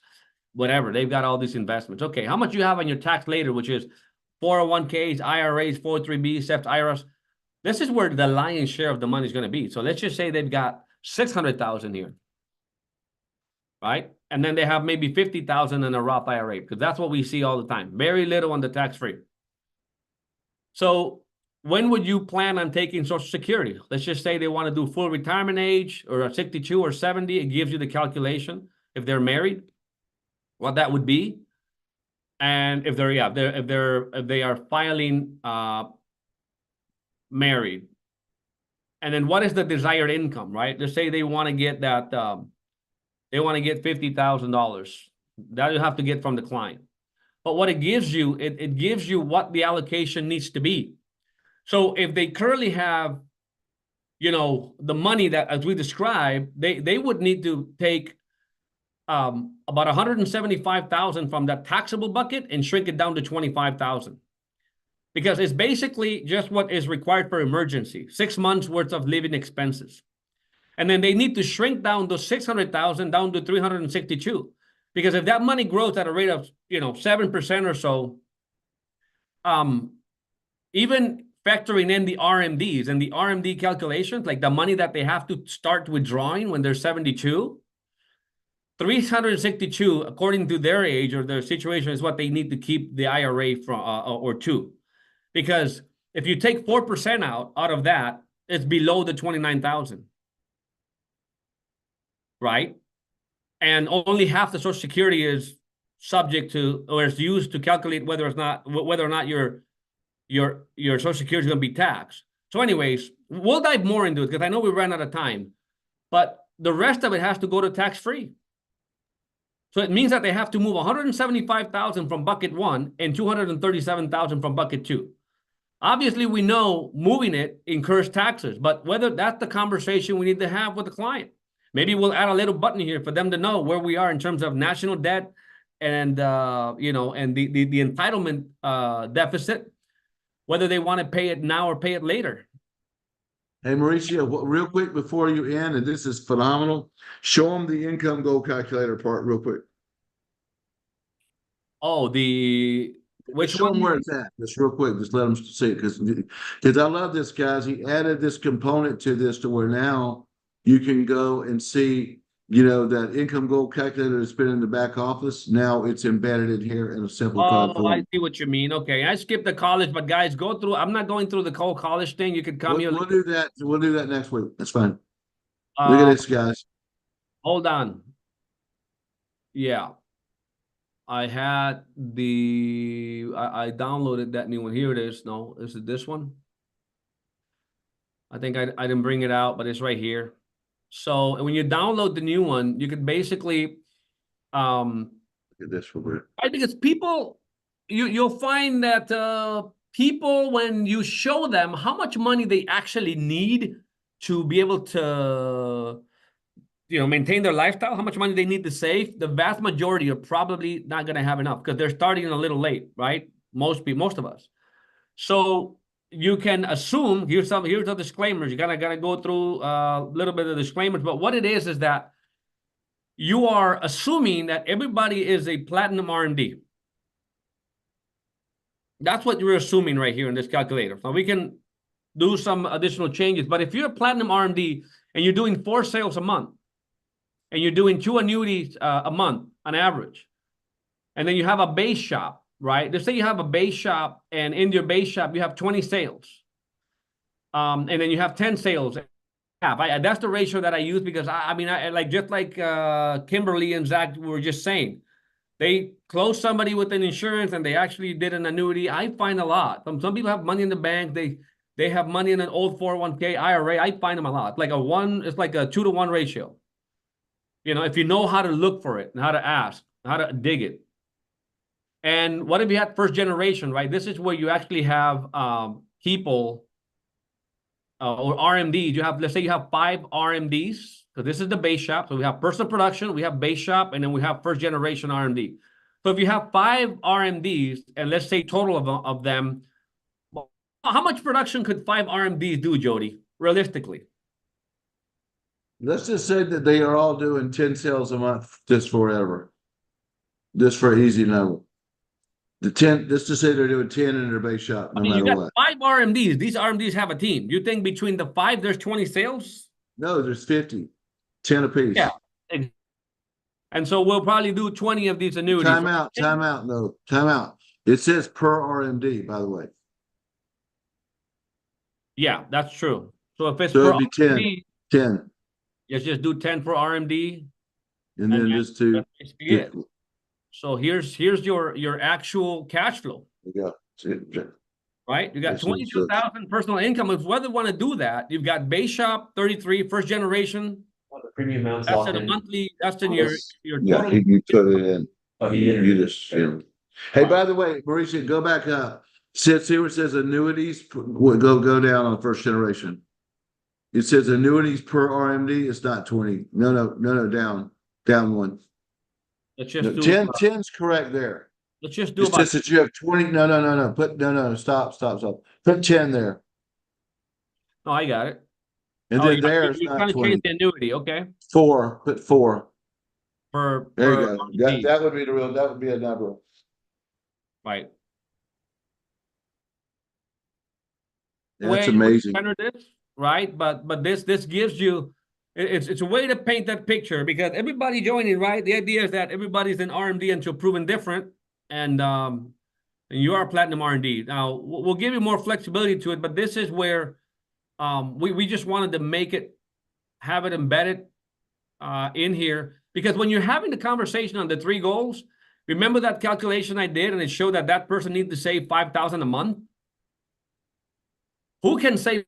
whatever. They've got all these investments. Okay, how much you have on your tax later, which is 401ks, IRAs, 403b, SEPs, IRAs. This is where the lion's share of the money is going to be. So let's just say they've got 600,000 here, right? And then they have maybe 50,000 in a Roth IRA, because that's what we see all the time. Very little on the tax-free. So when would you plan on taking Social Security? Let's just say they want to do full retirement age, or 62 or 70. It gives you the calculation if they're married, what that would be. And if they are filing married. And then what is the desired income, right? Let's say they want to get that, they want to get $50,000. That you have to get from the client. But what it gives you, it gives you what the allocation needs to be. So if they currently have, the money that, as we described, they would need to take about 175,000 from that taxable bucket and shrink it down to 25,000. Because it's basically just what is required for emergency, 6 months worth of living expenses. And then they need to shrink down those 600,000 down to 362. Because if that money grows at a rate of, 7% or so, even factoring in the RMDs and the RMD calculations, like the money that they have to start withdrawing when they're 72, 362, according to their age or their situation, is what they need to keep the IRA from, or two. Because if you take 4% out of that, it's below the 29,000. Right? And only half the Social Security is subject to, or is used to calculate whether or not your Social Security is going to be taxed. So anyways, we'll dive more into it because I know we ran out of time, but the rest of it has to go to tax-free. So it means that they have to move 175,000 from bucket 1 and 237,000 from bucket 2. Obviously, we know moving it incurs taxes, but whether that's the conversation we need to have with the client. Maybe we'll add a little button here for them to know where we are in terms of national debt and you know, and the entitlement deficit, whether they want to pay it now or pay it later. Hey, Mauricio, real quick before you end, and this is phenomenal, show them the income goal calculator part real quick. Oh, which Show them one? where it's at, just real quick, just let them see it, because I love this, guys. He added this component to this to where now you can go and see, you know, that income goal calculator that's been in the back office. Now it's embedded in here in a simplified Oh, I form. see what you mean. Okay, I skipped the college, but guys, go through. I'm not going through the whole college thing. You could come here. We'll do that. We'll do that next week. That's fine. Look at this, guys. Hold on. Yeah. I had I downloaded that new one. Here it is. No, is it this one? I think I didn't bring it out, but it's right here. So when you download the new one, you could basically Look at this real quick. I think it's people, you'll find that people, when you show them how much money they actually need to be able to, you know, maintain their lifestyle, how much money they need to save, the vast majority are probably not going to have enough because they're starting a little late, right? Most of us. So you can assume, here's the disclaimers. You gotta go through a little bit of disclaimers, but what it is that you are assuming that everybody is a platinum RMD. That's what you're assuming right here in this calculator. Now we can do some additional changes, but if you're a platinum RMD and you're doing 4 sales a month, and you're doing 2 annuities a month on average, and then you have a base shop, right? Let's say you have a base shop, and in your base shop you have 20 sales, and then you have 10 sales. That's the ratio that I use because I mean, just like Kimberly and Zach were just saying, they close somebody with an insurance and they actually did an annuity. I find a lot. Some people have money in the bank. They have money in an old 401k IRA. I find them a lot. It's like a 2-to-1 ratio. You know, if you know how to look for it and how to ask, how to dig it. And what if you had first generation, right? This is where you actually have people or RMDs. You have, let's say you have 5 RMDs, because this is the base shop. So we have personal production, we have base shop, and then we have first generation RMD. So if you have 5 RMDs, and let's say total of them, how much production could 5 RMDs do, Jody, realistically? Let's just say that they are all doing 10 sales a month just forever. Just for easy number. Let's just say they're doing 10 in their base shop, no You matter got what. 5 RMDs. These RMDs have a team. You think between the 5, there's 20 sales? No, there's 50. 10 apiece. Yeah. And so we'll probably do 20 of these annuities. Time out. No, time out. It says per RMD, by the way. Yeah, that's true. So if it's So per it'd be 10. RMD, 10. let's just do 10 for RMD. And then just to. That's basically it. So here's your actual cash flow, right? You got This is 22,000 personal income. If whether you want to do that, you've got base shop 33, first generation. Well, the premium amounts That's locked in a in. monthly. That's in your Yeah, total. you put it in. Oh, he did. You just, Hey, by the way, Mauricio, go back up. See where it says annuities, go down on first generation. It says annuities per RMD, it's not 20. No, down one. Let's just do. 10's correct there. Let's just do It's about. just that you have 20. No, stop. Put 10 there. No, I got it. And Oh, then there's you're not trying to 20. change the annuity, okay? 4, put 4. Per There per you go. RMD. That would be that would be a number. Right. That's Way you would amazing. enter this, right? But this gives you it's a way to paint that picture because everybody joining, right? The idea is that everybody's in RMD until proven different, and you are platinum RMD. Now we'll give you more flexibility to it, but this is where we just wanted to have it embedded in here because when you're having the conversation on the 3 goals, remember that calculation I did and it showed that person needs to save $5,000 a month. who can save?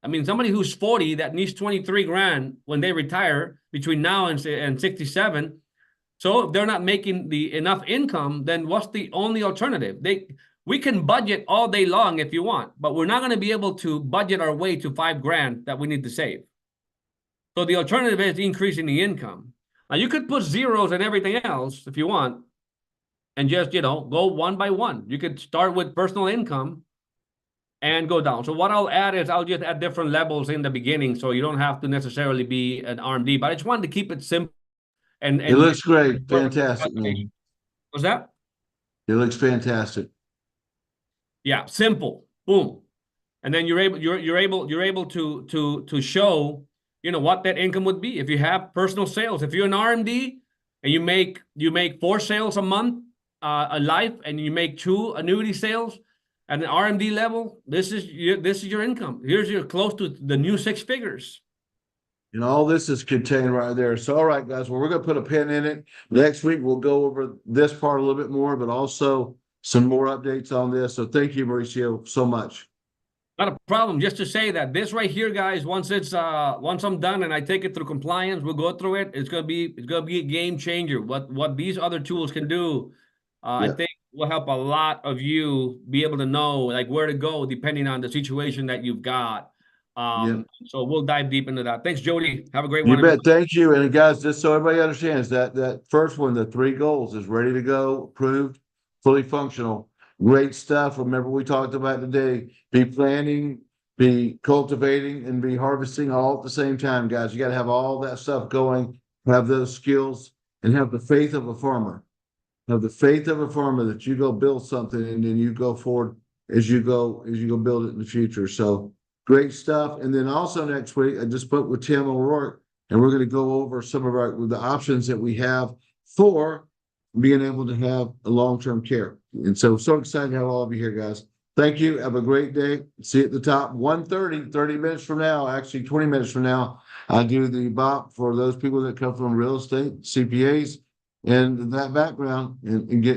I mean, somebody who's 40 that needs 23 grand when they retire between now and 67. So if they're not making enough income, then what's the only alternative? We can budget all day long if you want, but we're not going to be able to budget our way to 5 grand that we need to save. So the alternative is increasing the income. Now you could put zeros and everything else if you want, and just, go one by one. You could start with personal income and go down. So what I'll add is I'll just add different levels in the beginning, so you don't have to necessarily be an RMD, but I just wanted to keep it simple. And It looks great. Fantastic, man. What's that? It looks fantastic. Yeah, simple. Boom. And then you're able to show, what that income would be if you have personal sales. If you're an RMD and you make 4 sales a month, a life, and you make 2 annuity sales at an RMD level, this is your income. Here's your close to the new 6 figures. And all this is contained right there. So, all right, guys, well, we're going to put a pin in it. Next week, we'll go over this part a little bit more, but also some more updates on this. So thank you, Mauricio, so much. Not a problem. Just to say that this right here, guys, once I'm done and I take it through compliance, we'll go through it. It's gonna be a game changer. What these other tools can do, I think will help a lot of you be able to know like where to go depending on the situation that you've got. So we'll dive deep into that. Thanks, Jody. Have a great one. You bet. Thank you. And guys, just so everybody understands that first one, the 3 goals, is ready to go, approved, fully functional. Great stuff. Remember, we talked about today, be planning, be cultivating, and be harvesting all at the same time, guys. You got to have all that stuff going, have those skills, and have the faith of a farmer. Have the faith of a farmer that you go build something and then you go forward as you go build it in the future. So great stuff. And then also next week, I just spoke with Tim O'Rourke, and we're going to go over some of the options that we have for being able to have a long-term care. And so excited to have all of you here, guys. Thank you. Have a great day. See you at the top. 1:30, 30 minutes from now, actually 20 minutes from now, I do the BOP for those people that come from real estate, CPAs, and that background, and get